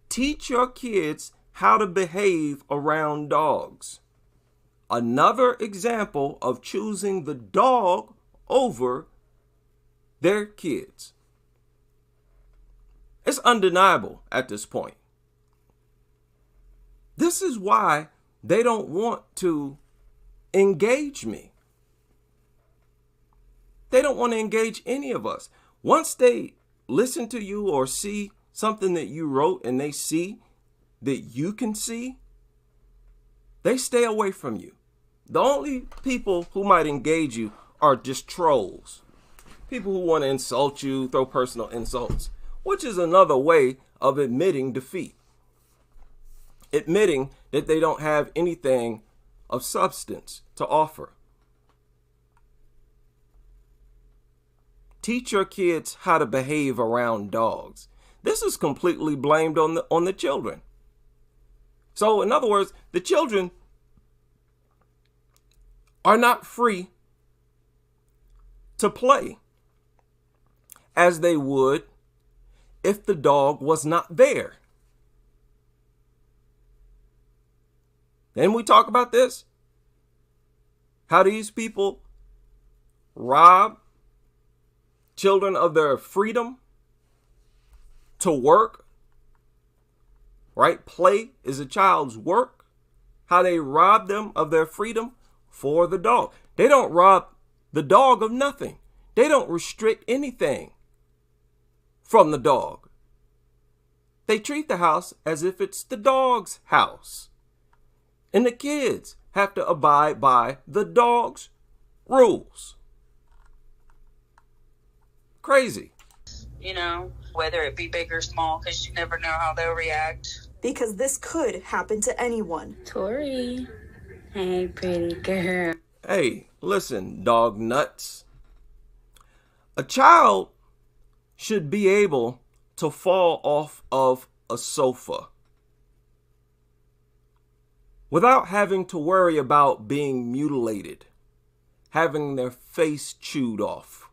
teach your kids how to behave around dogs. Another example of choosing the dog over their kids. It's undeniable at this point. This is why they don't want to engage me. They don't want to engage any of us. Once they listen to you or see something that you wrote and they see that you can see, they stay away from you. The only people who might engage you are just trolls. People who want to insult you, throw personal insults, which is another way of admitting defeat. Admitting that they don't have anything of substance to offer. Teach your kids how to behave around dogs. This is completely blamed on the children. So in other words, the children are not free to play as they would if the dog was not there. Then we talk about this. How these people rob children of their freedom to work. Right? Play is a child's work. How they rob them of their freedom for the dog. They don't rob the dog of nothing. They don't restrict anything from the dog. They treat the house as if it's the dog's house. And the kids have to abide by the dog's rules. Crazy. You know, whether it be big or small, because you never know how they'll react. Because this could happen to anyone. Tori. Hey, pretty girl. Hey, listen, dog nuts. A child should be able to fall off of a sofa without having to worry about being mutilated, having their face chewed off.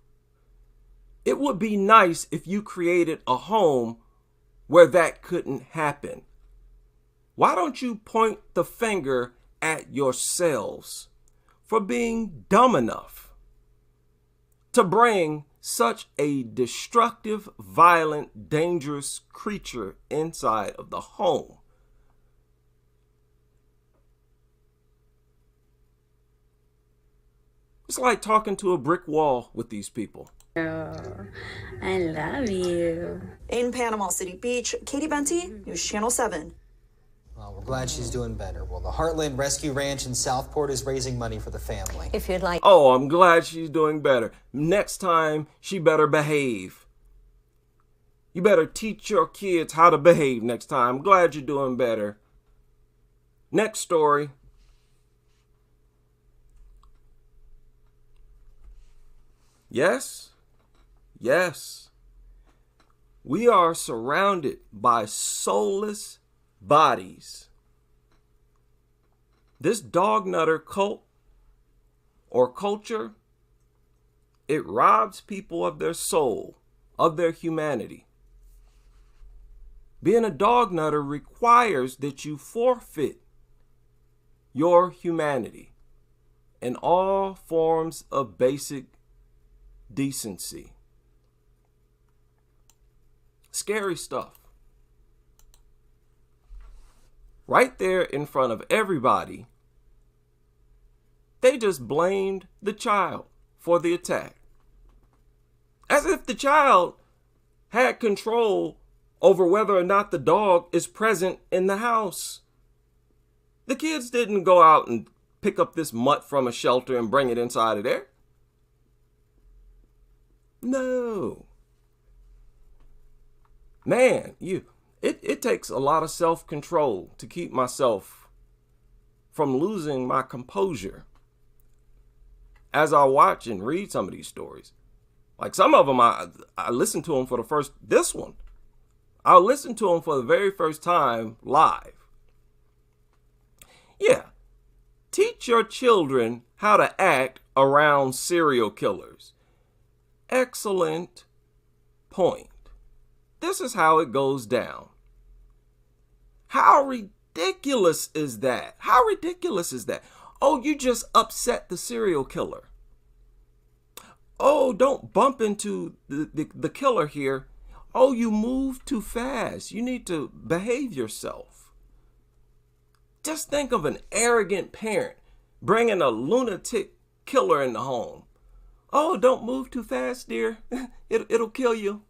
It would be nice if you created a home where that couldn't happen. Why don't you point the finger at yourselves for being dumb enough to bring such a destructive, violent, dangerous creature inside of the home? It's like talking to a brick wall with these people. Girl, I love you. In Panama City Beach, Katie Venti, News Channel 7. Well, we're glad she's doing better. Well, the Heartland Rescue Ranch in Southport is raising money for the family. If you'd like. Oh, I'm glad she's doing better. Next time, she better behave. You better teach your kids how to behave next time. I'm glad you're doing better. Next story. Yes. Yes. We are surrounded by soulless bodies. This dog nutter cult or culture, it robs people of their soul, of their humanity. Being a dog nutter requires that you forfeit your humanity and all forms of basic decency. scary stuff. Right there in front of everybody, they just blamed the child for the attack. As if the child had control over whether or not the dog is present in the house. The kids didn't go out and pick up this mutt from a shelter and bring it inside of there. No. Man, it takes a lot of self-control to keep myself from losing my composure as I watch and read some of these stories. Like some of them, I listened to them for this one. I'll listen to them for the very first time live. Yeah. Teach your children how to act around serial killers. Excellent point. This is how it goes down. How ridiculous is that? How ridiculous is that? Oh, you just upset the serial killer. Oh, don't bump into the killer here. Oh, you moved too fast. You need to behave yourself. Just think of an arrogant parent bringing a lunatic killer in the home. Oh, don't move too fast, dear. It'll kill you.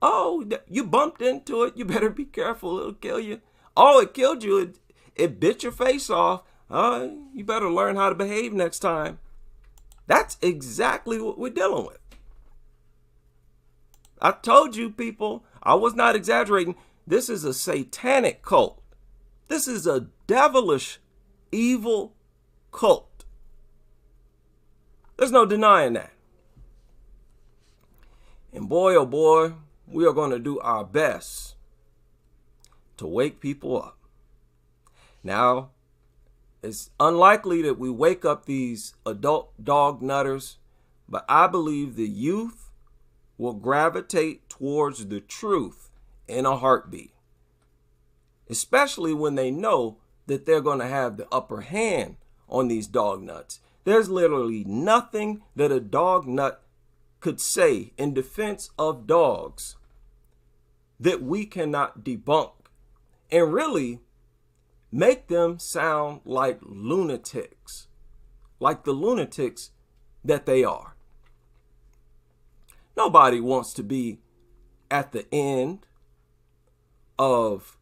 Oh, you bumped into it. You better be careful. It'll kill you. Oh, it killed you. It bit your face off. You better learn how to behave next time. That's exactly what we're dealing with. I told you, people, I was not exaggerating. This is a satanic cult. This is a devilish, evil cult. There's no denying that. And boy, oh boy, we are going to do our best to wake people up. Now, it's unlikely that we wake up these adult dog nutters, but I believe the youth will gravitate towards the truth in a heartbeat, especially when they know that they're going to have the upper hand on these dog nuts. There's literally nothing that a dog nut could say in defense of dogs that we cannot debunk and really make them sound like lunatics, like the lunatics that they are. Nobody wants to be at the end of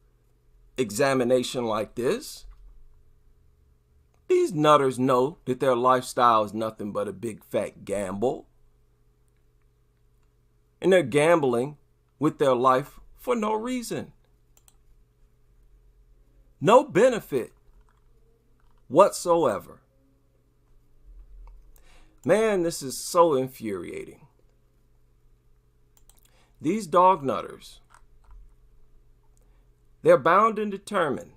examination like this. These nutters know that their lifestyle is nothing but a big fat gamble. And they're gambling with their life for no reason. No benefit whatsoever. Man, this is so infuriating. These dog nutters, they're bound and determined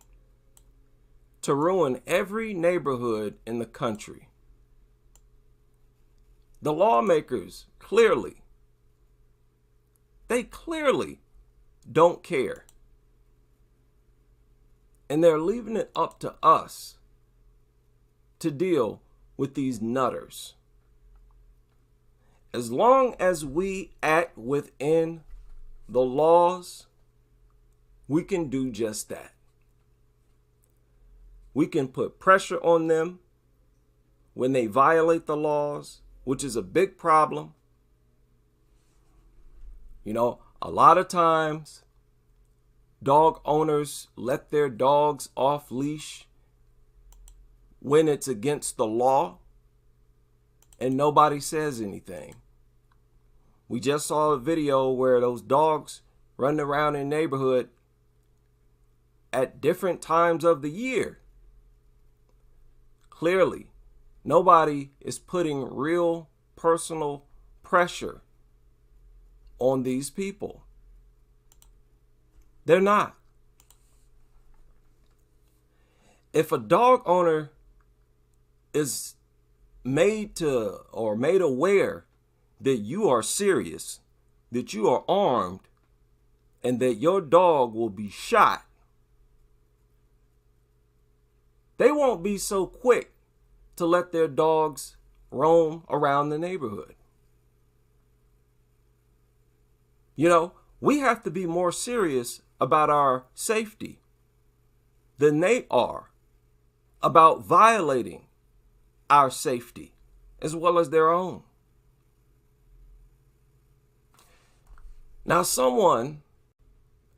to ruin every neighborhood in the country. The lawmakers clearly don't care. And they're leaving it up to us to deal with these nutters. As long as we act within the laws, we can do just that. We can put pressure on them when they violate the laws, which is a big problem. You know, a lot of times dog owners let their dogs off leash when it's against the law and nobody says anything. We just saw a video where those dogs running around in the neighborhood at different times of the year. Clearly, nobody is putting real personal pressure on these people. They're not. If a dog owner is made aware that you are serious, that you are armed, and that your dog will be shot, they won't be so quick to let their dogs roam around the neighborhood. You know, we have to be more serious about our safety than they are about violating our safety as well as their own. Now, someone,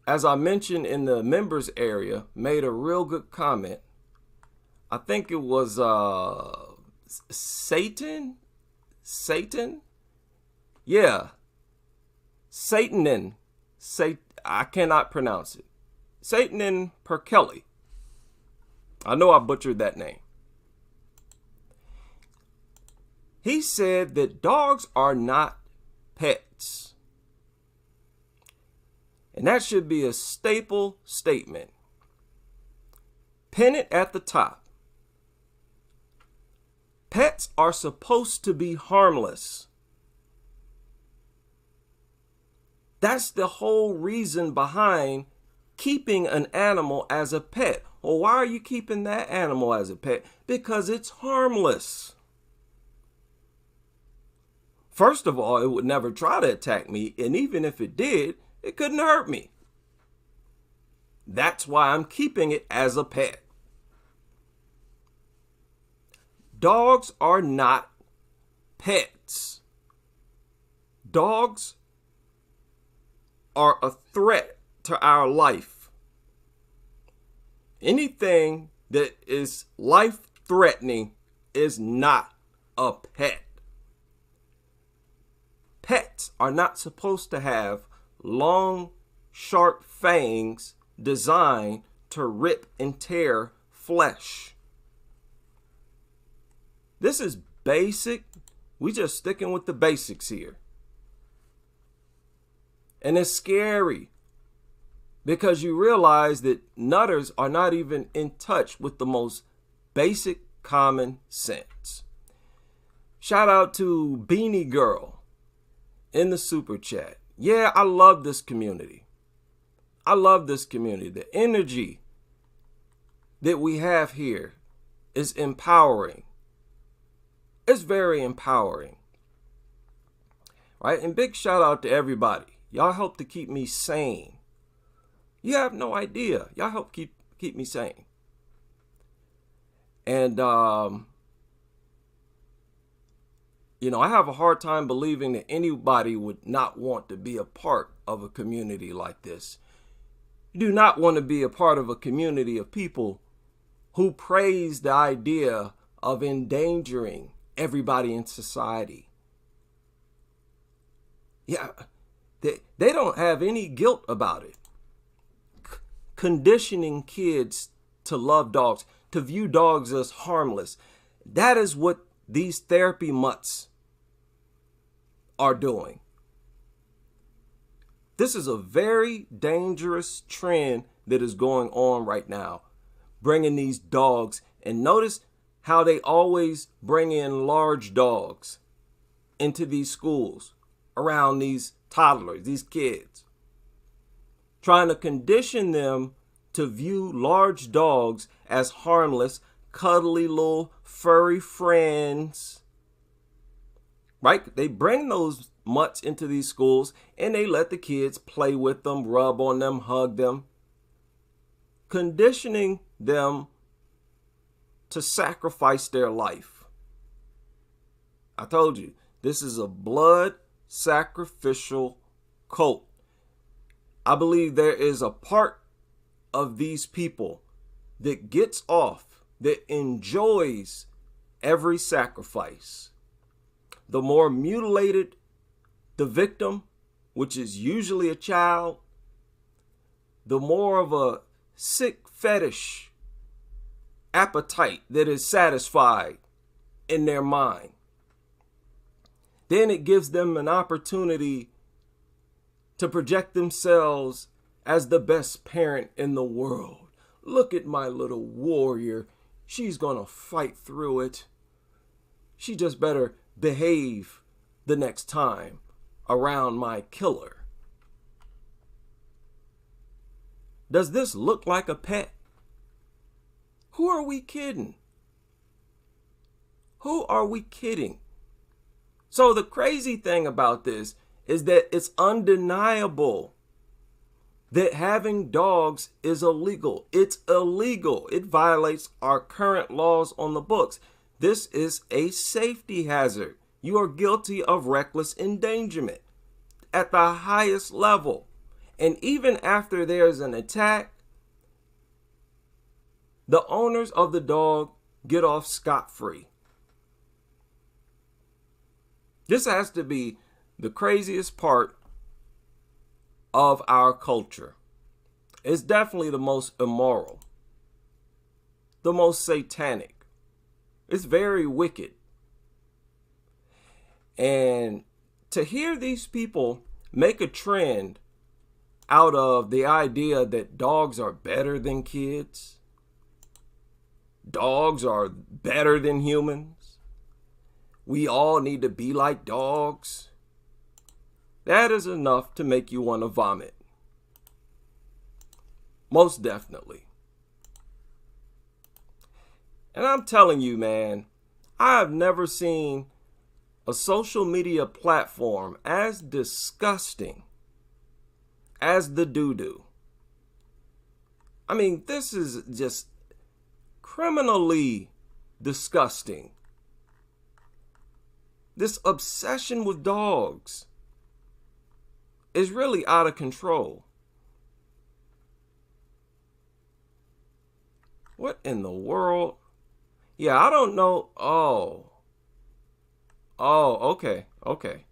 as I mentioned in the members area, made a real good comment. I think it was Satan? Yeah. Satanin. I cannot pronounce it. Satanin Perkelly. I know I butchered that name. He said that dogs are not pets. And that should be a staple statement. Pin it at the top. Pets are supposed to be harmless. That's the whole reason behind keeping an animal as a pet. Well, why are you keeping that animal as a pet? Because it's harmless. First of all, it would never try to attack me, and even if it did, it couldn't hurt me. That's why I'm keeping it as a pet. Dogs are not pets. Dogs are a threat to our life. Anything that is life-threatening is not a pet. Pets are not supposed to have long, sharp fangs designed to rip and tear flesh. This is basic. We just sticking with the basics here. And it's scary because you realize that nutters are not even in touch with the most basic common sense. Shout out to Beanie Girl in the super chat. Yeah, I love this community. I love this community. The energy that we have here is empowering. It's very empowering. Right? And big shout out to everybody. Y'all help to keep me sane. You have no idea. Y'all help keep me sane. And, you know, I have a hard time believing that anybody would not want to be a part of a community like this. You do not want to be a part of a community of people who praise the idea of endangering everybody in society. Yeah, they don't have any guilt about it. Conditioning kids to love dogs, to view dogs as harmless. That is what these therapy mutts are doing. This is a very dangerous trend that is going on right now, bringing these dogs. And notice how they always bring in large dogs into these schools around these toddlers, these kids, trying to condition them to view large dogs as harmless, cuddly little furry friends. Right? They bring those mutts into these schools and they let the kids play with them, rub on them, hug them, conditioning them to sacrifice their life. I told you, this is a blood sacrificial cult. I believe there is a part of these people that gets off, that enjoys every sacrifice. The more mutilated the victim, which is usually a child, the more of a sick fetish appetite that is satisfied in their mind. Then it gives them an opportunity to project themselves as the best parent in the world. Look at my little warrior. She's gonna fight through it. She just better behave the next time around my killer. Does this look like a pet? Who are we kidding? Who are we kidding? So the crazy thing about this is that it's undeniable that having dogs is illegal. It's illegal. It violates our current laws on the books. This is a safety hazard. You are guilty of reckless endangerment at the highest level. And even after there's an attack, the owners of the dog get off scot-free. This has to be the craziest part of our culture. It's definitely the most immoral, the most satanic. It's very wicked. And to hear these people make a trend out of the idea that dogs are better than kids, dogs are better than humans, we all need to be like dogs, that is enough to make you want to vomit. Most definitely. And I'm telling you, man, I have never seen a social media platform as disgusting as the doo-doo. I mean, this is just criminally disgusting. This obsession with dogs is really out of control. What in the world? Yeah, I don't know. Oh, okay. I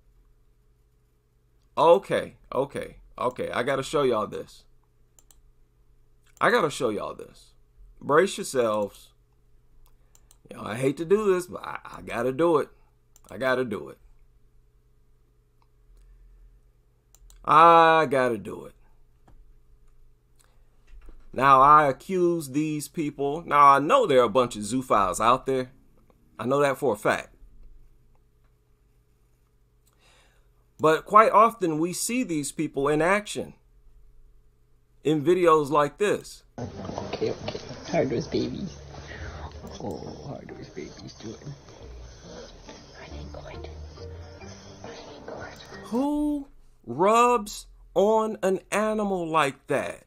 gotta show y'all this. Brace yourselves. You know, I hate to do this, but I gotta do it. I gotta do it. Now, I accuse these people. Now, I know there are a bunch of zoophiles out there. I know that for a fact. But quite often we see these people in action in videos like this. Okay. How are those babies? Oh, how are those babies doing? Are they good? Who rubs on an animal like that?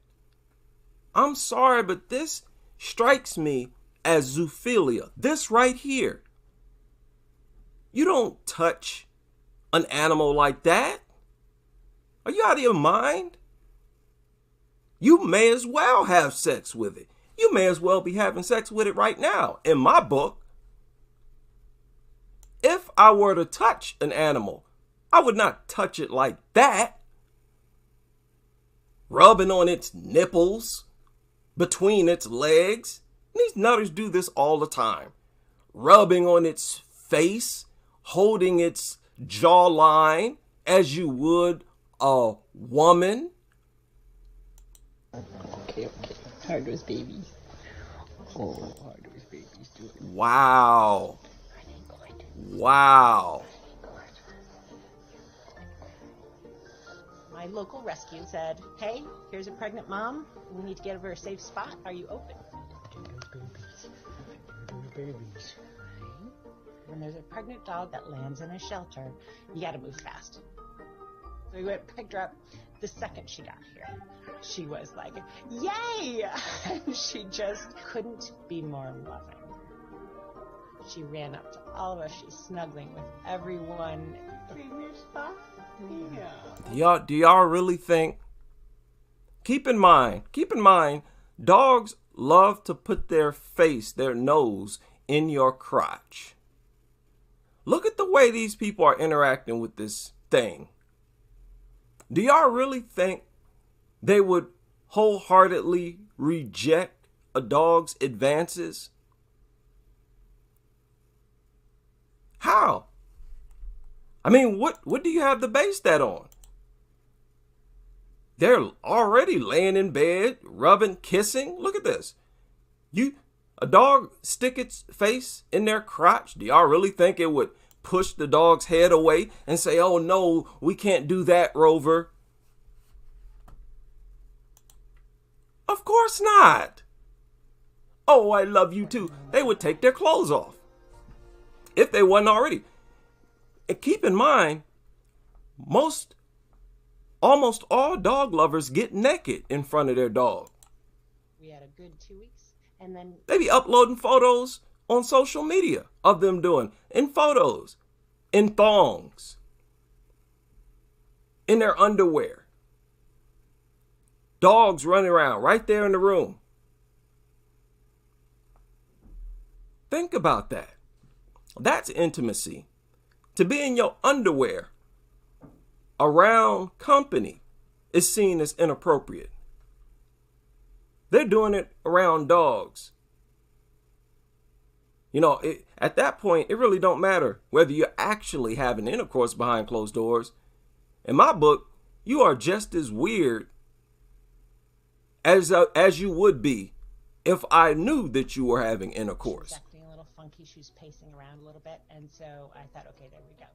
I'm sorry, but this strikes me as zoophilia. This right here. You don't touch an animal like that. Are you out of your mind? You may as well have sex with it. You may as well be having sex with it right now, in my book. If I were to touch an animal, I would not touch it like that. Rubbing on its nipples, between its legs. These nutters do this all the time. Rubbing on its face, holding its jawline as you would a woman. Okay. How are those babies? Oh, how are those babies doing? Wow. My local rescue said, hey, here's a pregnant mom. We need to get her a safe spot. Are you open? Babies. When there's a pregnant dog that lands in a shelter, you gotta move fast. So we went and picked her up the second she got here. She was like, yay! And she just couldn't be more loving. She ran up to all of us. She's snuggling with everyone. Yeah. Do y'all really think? Keep in mind, dogs love to put their nose in your crotch. Look at the way these people are interacting with this thing. Do y'all really think they would wholeheartedly reject a dog's advances? How? I mean, what do you have to base that on? They're already laying in bed, rubbing, kissing. Look at this. A dog stick its face in their crotch. Do y'all really think it would push the dog's head away and say, oh no, we can't do that, Rover? Of course not. Oh, I love you too. They would take their clothes off if they wasn't already. And keep in mind, almost all dog lovers get naked in front of their dog. We had a good 2 weeks, and then They be uploading photos on social media of them doing in photos, in thongs, in their underwear. Dogs running around right there in the room. Think about that. That's intimacy. To be in your underwear around company is seen as inappropriate. They're doing it around dogs. You know, at that point, it really don't matter whether you're actually having intercourse behind closed doors. In my book, you are just as weird as you would be if I knew that you were having intercourse. She was acting a little funky. She was pacing around a little bit, and so I thought, okay, there we go.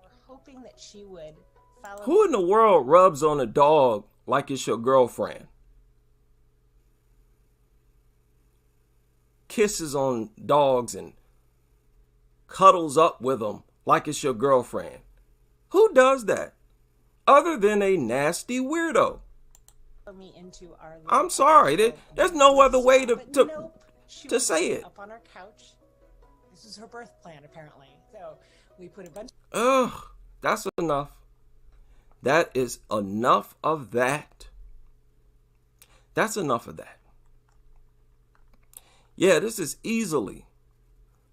We're hoping that she would follow. Who in the world rubs on a dog like it's your girlfriend? Kisses on dogs and cuddles up with them like it's your girlfriend. Who does that other than a nasty weirdo? Me into our I'm sorry, there's no other way to say it. Up on our couch. This is her birth plan, apparently. So we put a bunch. Ugh, that's enough. That is enough of that. That's enough of that. Yeah, this is easily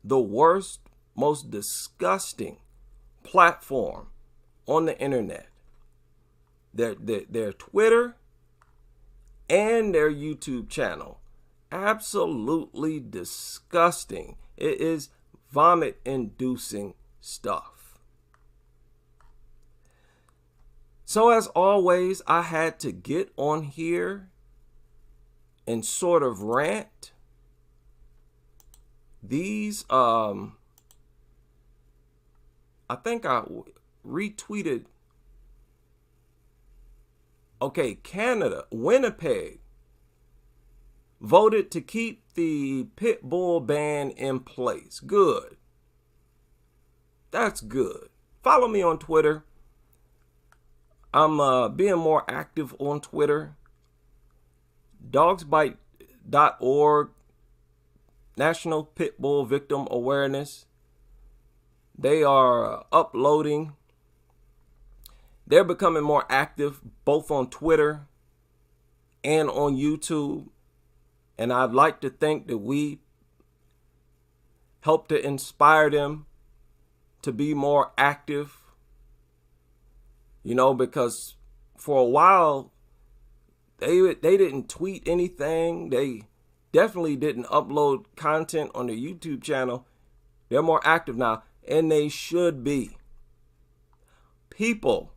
the worst, most disgusting platform on the internet. Their Twitter and their YouTube channel. Absolutely disgusting. It is vomit-inducing stuff. So as always, I had to get on here and sort of rant. These, I think I retweeted. Okay, Canada, Winnipeg, voted to keep the pit bull ban in place. Good. That's good. Follow me on Twitter. I'm being more active on Twitter. Dogsbite.org, National Pit Bull Victim Awareness. They are uploading. They're becoming more active both on Twitter and on YouTube. And I'd like to think that we help to inspire them to be more active. You know, because for a while, they didn't tweet anything. They definitely didn't upload content on their YouTube channel. They're more active now, and they should be. People,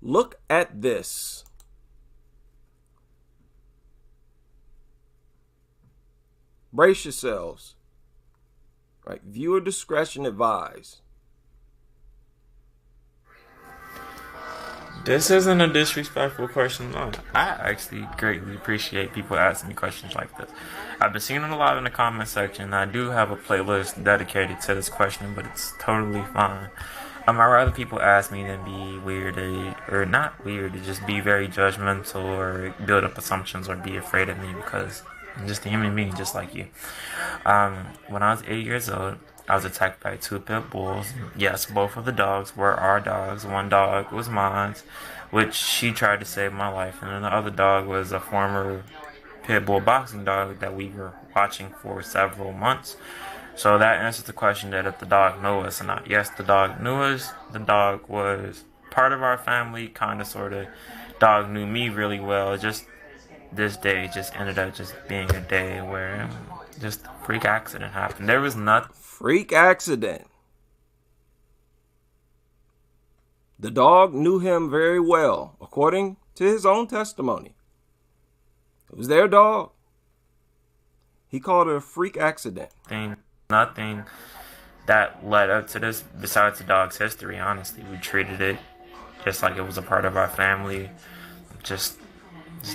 look at this. Brace yourselves. Right, viewer discretion advised. This isn't a disrespectful question. No, I actually greatly appreciate people asking me questions like this. I've been seeing it a lot in the comment section. I do have a playlist dedicated to this question, but it's totally fine. I'd rather people ask me than be weird or not weird, to just be very judgmental or build up assumptions or be afraid of me, because I'm just a human being just like you. When I was 8 years old, I was attacked by 2 pit bulls. Yes, both of the dogs were our dogs. One dog was mine, which she tried to save my life. And then the other dog was a former pit bull boxing dog that we were watching for several months. So that answers the question that if the dog knew us or not. Yes, the dog knew us. The dog was part of our family, kind of, sort of. Dog knew me really well. Just this day just ended up just being a day where just a freak accident happened. There was nothing. Freak accident. The dog knew him very well, according to his own testimony. It was their dog. He called it a freak accident. Nothing that led up to this besides the dog's history, honestly. We treated it just like it was a part of our family. Just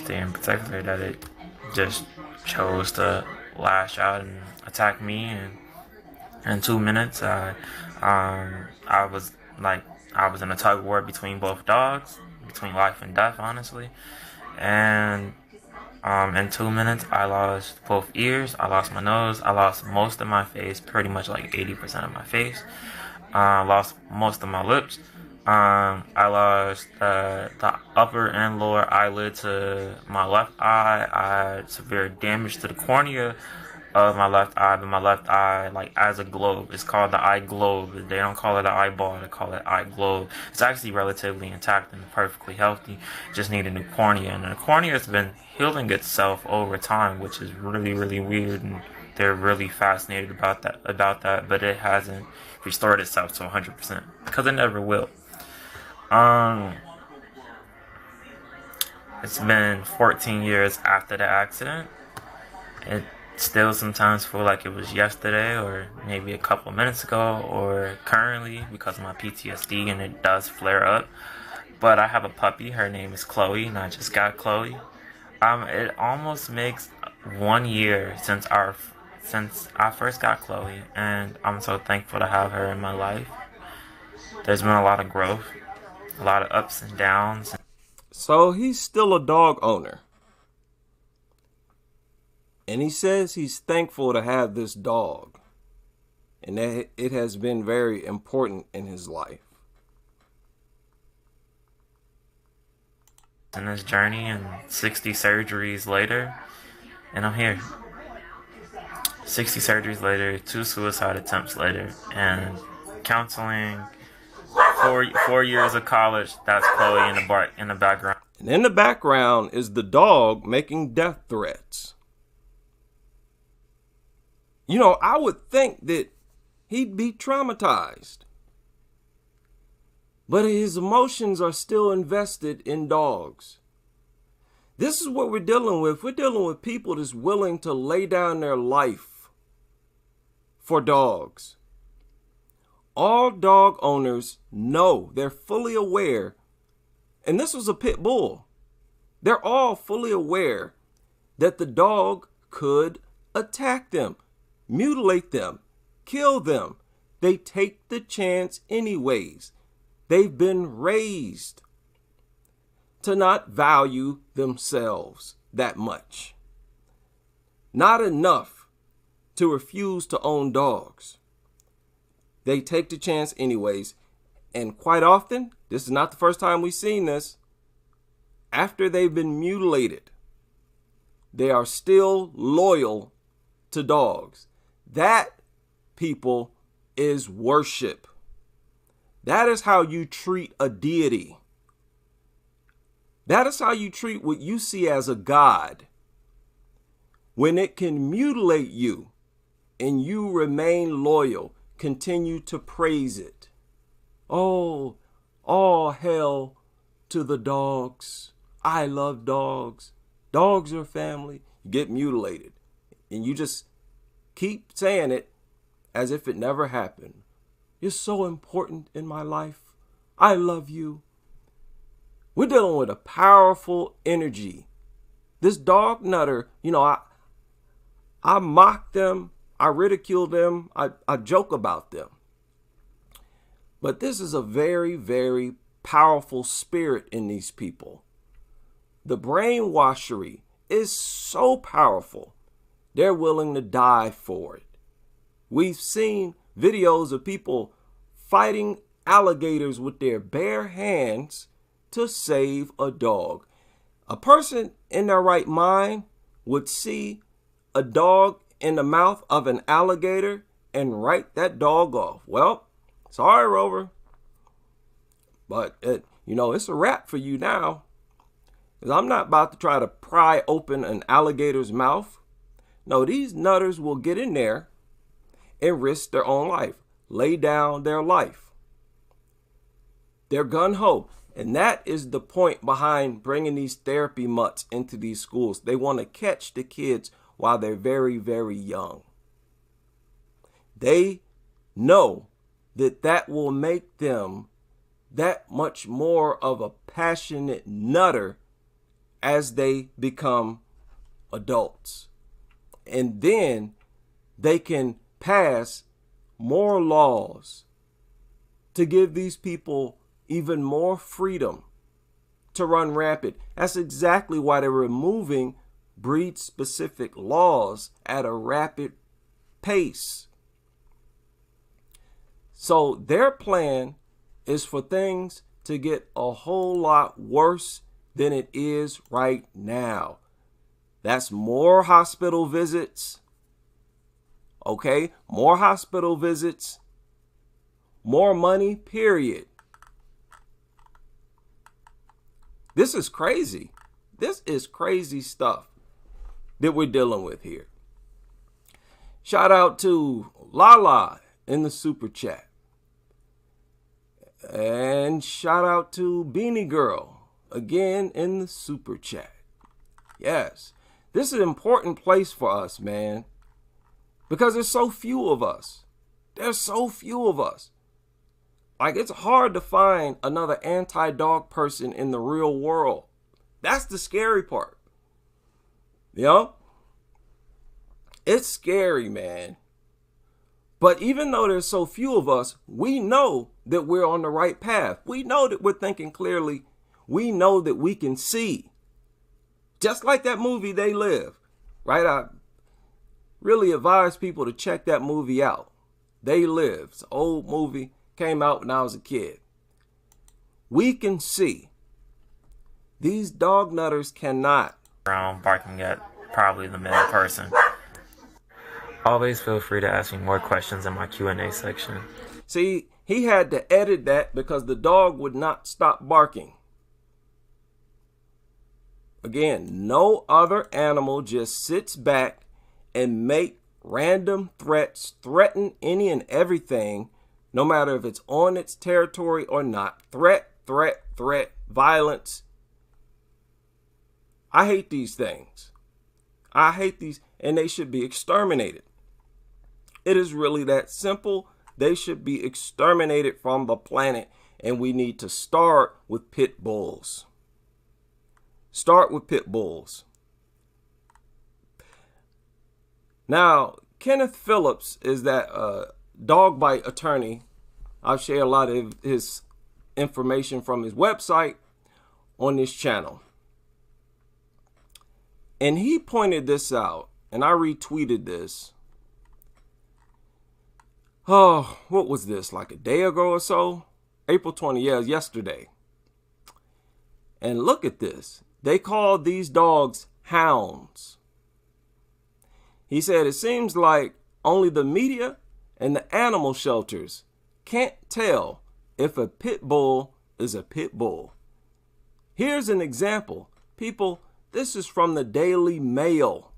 in particular that it just chose to lash out and attack me, and in 2 minutes I was like I was in a tug of war between both dogs, between life and death, honestly. And in 2 minutes, I lost both ears, I lost my nose, I lost most of my face, pretty much like 80% of my face. Lost most of my lips. I lost the upper and lower eyelid to my left eye. I had severe damage to the cornea of my left eye, but my left eye, like, as a globe, it's called the eye globe. They don't call it an eyeball, they call it eye globe. It's actually relatively intact and perfectly healthy. Just need a new cornea, and the cornea has been healing itself over time, which is really, really weird, and they're really fascinated about that, but it hasn't restored itself to 100% because it never will. It's been 14 years after the accident. It still sometimes feel like it was yesterday or maybe a couple minutes ago or currently because of my PTSD, and it does flare up. But I have a puppy. Her name is Chloe, and I just got Chloe. It almost makes 1 year since I first got Chloe, and I'm so thankful to have her in my life. There's been a lot of growth, a lot of ups and downs. So he's still a dog owner. And he says he's thankful to have this dog, and that it has been very important in his life. In this journey, and 60 surgeries later, and I'm here. 60 surgeries later, 2 suicide attempts later, and counseling, 4 years of college. That's Chloe in the background. And in the background is the dog making death threats. You know, I would think that he'd be traumatized. But his emotions are still invested in dogs. This is what we're dealing with. We're dealing with people that's willing to lay down their life for dogs. All dog owners know, they're fully aware, and this was a pit bull. They're all fully aware that the dog could attack them, mutilate them, kill them. They take the chance anyways. They've been raised to not value themselves that much. Not enough to refuse to own dogs. They take the chance anyways. And quite often, this is not the first time we've seen this, after they've been mutilated, they are still loyal to dogs. That, people, is worship. That is how you treat a deity. That is how you treat what you see as a god. When it can mutilate you and you remain loyal, continue to praise it. Oh, all hail to the dogs. I love dogs. Dogs are family. You get mutilated. And you just keep saying it as if it never happened. You're so important in my life. I love you. We're dealing with a powerful energy. This dog nutter, you know, I mock them. I ridicule them. I joke about them. But this is a very, very powerful spirit in these people. The brainwashery is so powerful. They're willing to die for it. We've seen videos of people fighting alligators with their bare hands to save a dog. A person in their right mind would see a dog in the mouth of an alligator and write that dog off. Well, sorry, Rover, but it's a wrap for you now. 'Cause I'm not about to try to pry open an alligator's mouth. No, these nutters will get in there and risk their own life, lay down their life. They're gung-ho. And that is the point behind bringing these therapy mutts into these schools. They want to catch the kids while they're very, very young. They know that that will make them that much more of a passionate nutter as they become adults. And then they can pass more laws to give these people even more freedom to run rampant. That's exactly why they're removing breed-specific laws at a rapid pace. So their plan is for things to get a whole lot worse than it is right now. That's more hospital visits. Okay, more hospital visits, more money, period. This is crazy. This is crazy stuff that we're dealing with here. Shout out to Lala in the super chat. And shout out to Beanie Girl again in the super chat. Yes, this is an important place for us, man. Because there's so few of us. There's so few of us. Like, it's hard to find another anti-dog person in the real world. That's the scary part. You know? It's scary, man. But even though there's so few of us, we know that we're on the right path. We know that we're thinking clearly. We know that we can see. Just like that movie, They Live. Right? I really advise people to check that movie out. They Live. It's an old movie. Came out when I was a kid. We can see. These dog nutters cannot. Around barking at probably the main person. Always feel free to ask me more questions in my Q&A section. See, he had to edit that because the dog would not stop barking. Again, no other animal just sits back and make random threats, threaten any and everything, no matter if it's on its territory or not. Threat, threat, threat, violence. I hate these things. I hate these, and they should be exterminated. It is really that simple. They should be exterminated from the planet, and we need to start with pit bulls. Start with pit bulls. Now, Kenneth Phillips is that dog bite attorney. I'll share a lot of his information from his website on this channel. And he pointed this out, and I retweeted this. Oh, what was this? Like a day ago or so? April 20, yeah, yesterday. And look at this. They called these dogs hounds. He said, it seems like only the media and the animal shelters can't tell if a pit bull is a pit bull. Here's an example. People, this is from the Daily Mail.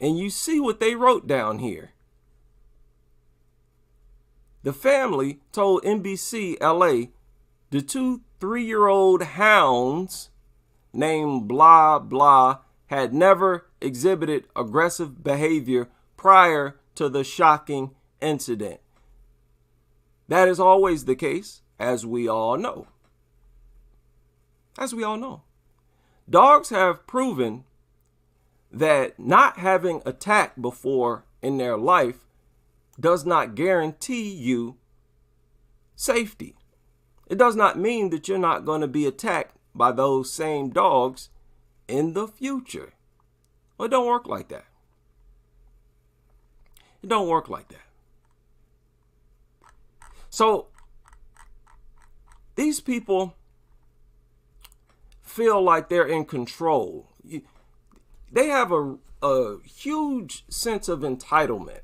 And you see what they wrote down here. The family told NBC LA the 2 3-year-old hounds named blah blah had never exhibited aggressive behavior prior to the shocking incident. That is always the case, as we all know. As we all know. Dogs have proven that not having attacked before in their life does not guarantee you safety. It does not mean that you're not going to be attacked by those same dogs in the future. Well, it don't work like that. It don't work like that. So these people feel like they're in control. They have a huge sense of entitlement.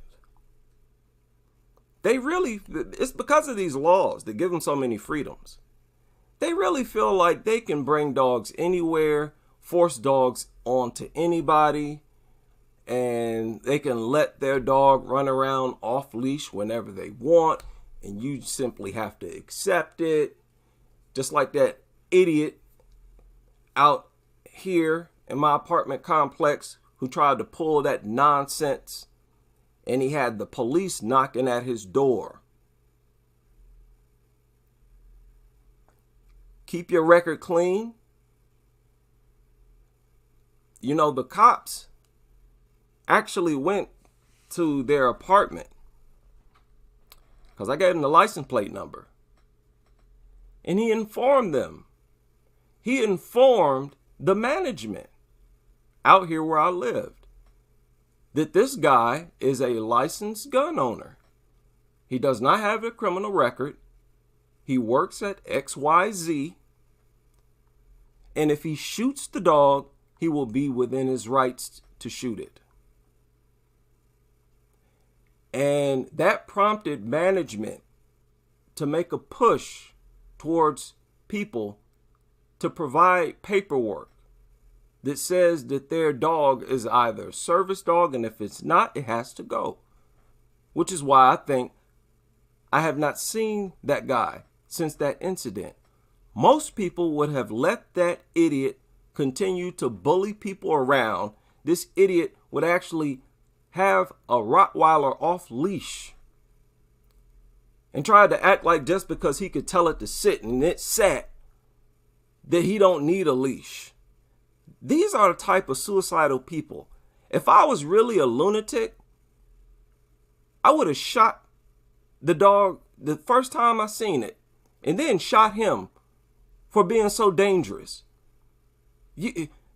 They really, it's because of these laws that give them so many freedoms. They really feel like they can bring dogs anywhere, force dogs onto anybody, and they can let their dog run around off leash whenever they want, and you simply have to accept it. Just like that idiot out here in my apartment complex who tried to pull that nonsense, and he had the police knocking at his door. Keep your record clean. You know, the cops actually went to their apartment because I gave them the license plate number. And he informed them. He informed the management out here where I lived that this guy is a licensed gun owner. He does not have a criminal record. He works at XYZ. And if he shoots the dog, he will be within his rights to shoot it. And that prompted management to make a push towards people to provide paperwork that says that their dog is either a service dog, and if it's not, it has to go. Which is why I think I have not seen that guy since that incident. Most people would have let that idiot continue to bully people around. This idiot would actually have a Rottweiler off leash and tried to act like just because he could tell it to sit and it sat, that he don't need a leash. These are the type of suicidal people. If I was really a lunatic, I would have shot the dog the first time I seen it and then shot him for being so dangerous.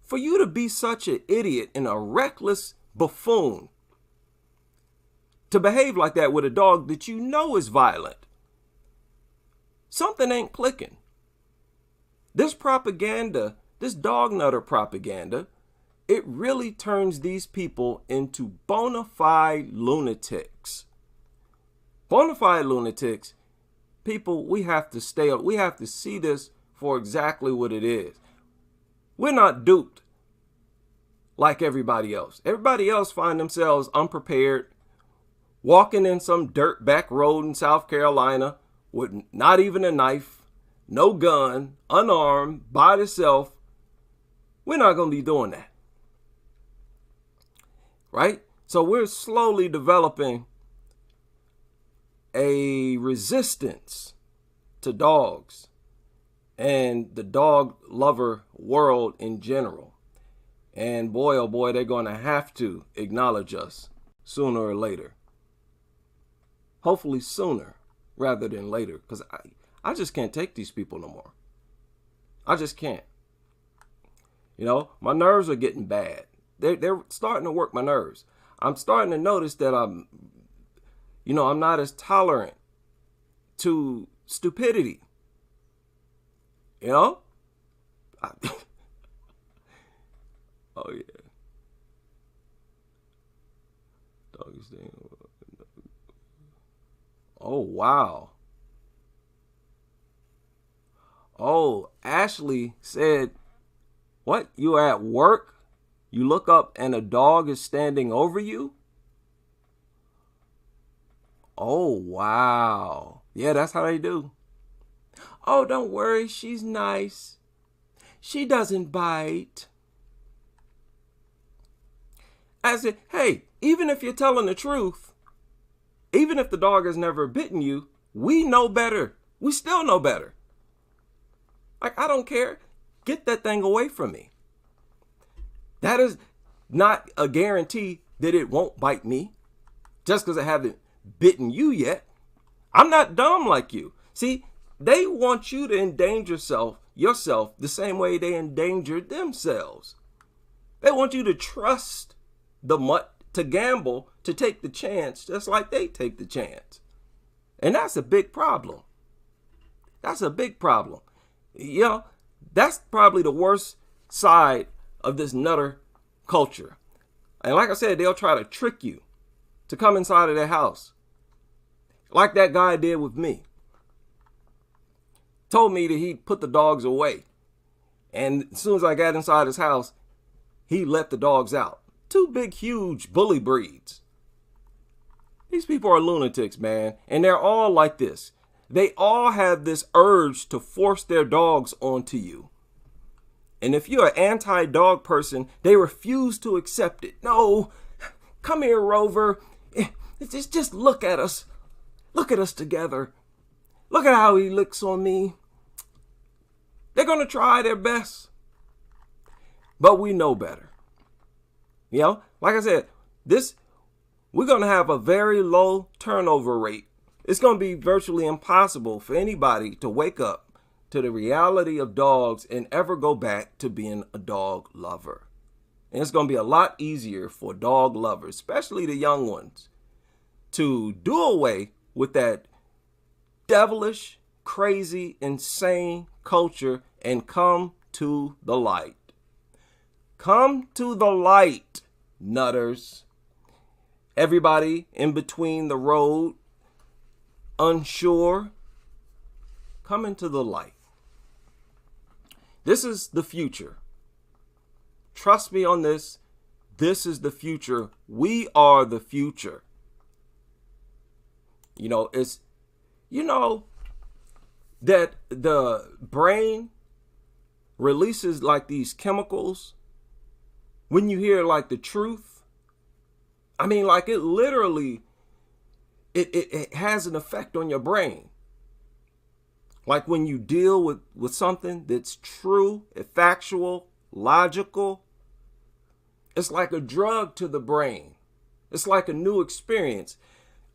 For you to be such an idiot and a reckless buffoon to behave like that with a dog that you know is violent, something ain't clicking. This propaganda, this dog nutter propaganda, it really turns these people into bona fide lunatics. Bona fide lunatics, people, we have to stay up. We have to see this for exactly what it is. We're not duped like everybody else. Everybody else find themselves unprepared, walking in some dirt back road in South Carolina with not even a knife, no gun, unarmed, by themselves. We're not going to be doing that. Right? So we're slowly developing a resistance to dogs and the dog lover world in general. And boy, oh boy, they're going to have to acknowledge us sooner or later. Hopefully sooner rather than later, because I just can't take these people no more. I just can't. You know, my nerves are getting bad. They're starting to work my nerves. I'm starting to notice that I'm not as tolerant to stupidity. You know? Oh, yeah. Doggy stain. Oh, wow. Oh, Ashley said, what? You at work? You look up and a dog is standing over you? Oh, wow. Yeah, that's how they do. Oh, don't worry. She's nice. She doesn't bite. I said, hey, even if you're telling the truth, even if the dog has never bitten you, we know better. We still know better. Like, I don't care. Get that thing away from me. That is not a guarantee that it won't bite me just because I haven't bitten you yet. I'm not dumb like you. See, they want you to endanger yourself the same way they endangered themselves. They want you to trust the mutt, to gamble, to take the chance just like they take the chance. And that's a big problem. That's a big problem. You know, that's probably the worst side of this nutter culture. And like I said, they'll try to trick you to come inside of their house. Like that guy did with me. Told me that he'd put the dogs away. And as soon as I got inside his house, he let the dogs out. 2 big, huge bully breeds. These people are lunatics, man. And they're all like this. They all have this urge to force their dogs onto you. And if you're an anti-dog person, they refuse to accept it. No, come here, Rover. Just look at us. Look at us together. Look at how he looks on me. They're going to try their best. But we know better. You know, like I said, we're going to have a very low turnover rate. It's going to be virtually impossible for anybody to wake up to the reality of dogs and ever go back to being a dog lover. And it's going to be a lot easier for dog lovers, especially the young ones, to do away with that devilish, crazy, insane culture and come to the light. Come to the light, nutters. Everybody in between the road, unsure, come into the light. This is the future. Trust me on this. This is the future. We are the future. That the brain releases like these chemicals when you hear like the truth. I mean, like it literally, it has an effect on your brain. Like when you deal with something that's true, factual, logical, it's like a drug to the brain. It's like a new experience.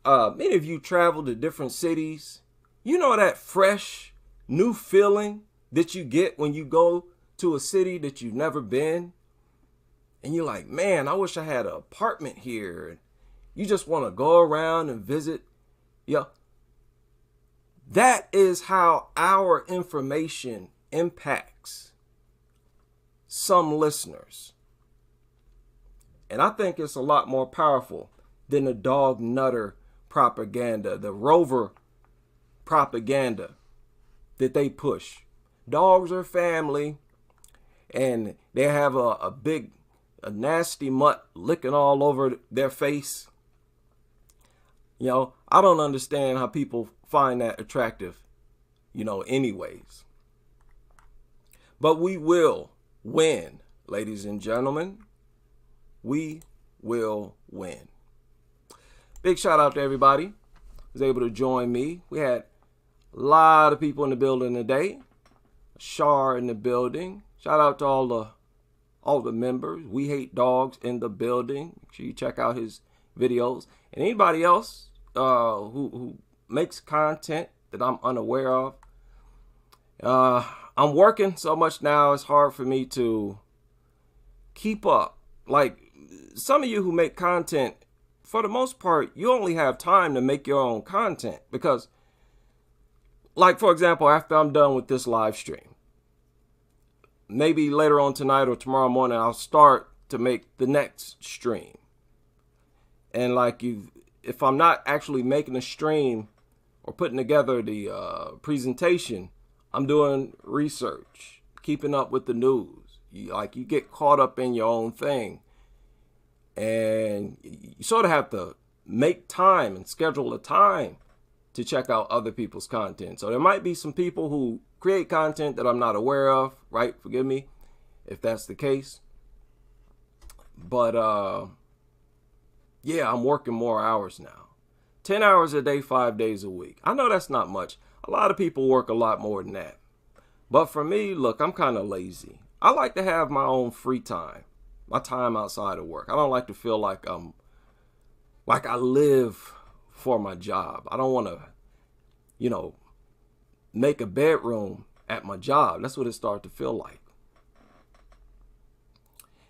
Many of you travel to different cities. You know that fresh, new feeling that you get when you go to a city that you've never been. And you're like, man, I wish I had an apartment here. And you just want to go around and visit. Yeah. That is how our information impacts some listeners. And I think it's a lot more powerful than the dog nutter propaganda, the rover propaganda that they push. Dogs are family, and they have a nasty mutt licking all over their face. I don't understand how people find that attractive, anyways. But we will win, ladies and gentlemen. We will win. Big shout out to everybody who was able to join me. We had a lot of people in the building today. Shar in the building. Shout out to all the members. We Hate Dogs in the building. Make sure you check out his videos. And anybody else who makes content that I'm unaware of. I'm working so much now, it's hard for me to keep up. Like some of you who make content, for the most part, you only have time to make your own content because, like, for example, after I'm done with this live stream, maybe later on tonight or tomorrow morning, I'll start to make the next stream. And like if I'm not actually making a stream or putting together the presentation, I'm doing research, keeping up with the news. You get caught up in your own thing. And you sort of have to make time and schedule a time to check out other people's content. So there might be some people who create content that I'm not aware of, right? Forgive me if that's the case. But yeah, I'm working more hours now. 10 hours a day, 5 days a week. I know that's not much. A lot of people work a lot more than that. But for me, look, I'm kind of lazy. I like to have my own free time. My time outside of work. I don't like to feel like I live for my job. I don't want to, make a bedroom at my job. That's what it started to feel like.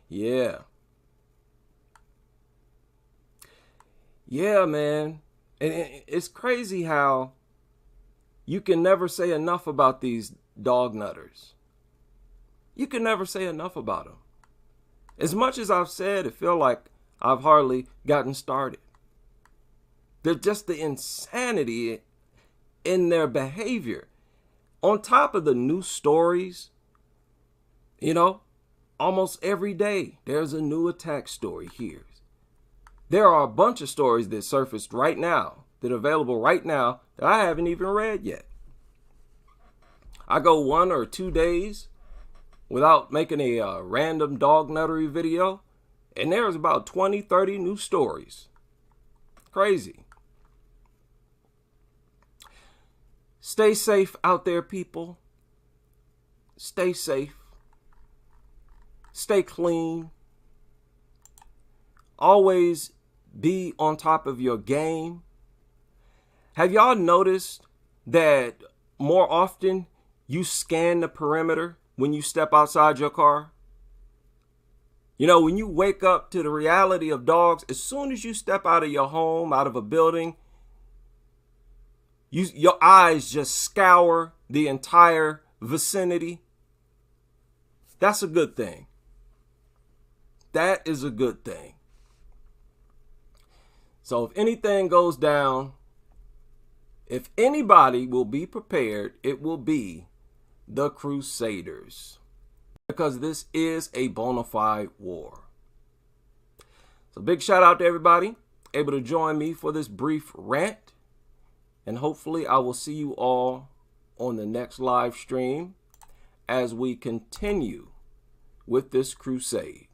Yeah. Yeah, man. And it's crazy how you can never say enough about these dog nutters. You can never say enough about them. As much as I've said, it feels like I've hardly gotten started. They're just the insanity in their behavior. On top of the new stories, almost every day there's a new attack story here. There are a bunch of stories that surfaced right now, that are available right now, that I haven't even read yet. I go 1 or 2 days without making a random dog nuttery video, and there's about 20, 30 new stories. Crazy. Stay safe out there, people. Stay safe. Stay clean. Always be on top of your game. Have y'all noticed that more often you scan the perimeter when you step outside your car? You know, when you wake up to the reality of dogs, as soon as you step out of your home, out of a building, your eyes just scour the entire vicinity. That's a good thing. That is a good thing. So if anything goes down, if anybody will be prepared, it will be the Crusaders. Because this is a bona fide war. So big shout out to everybody able to join me for this brief rant. And hopefully I will see you all on the next live stream as we continue with this crusade.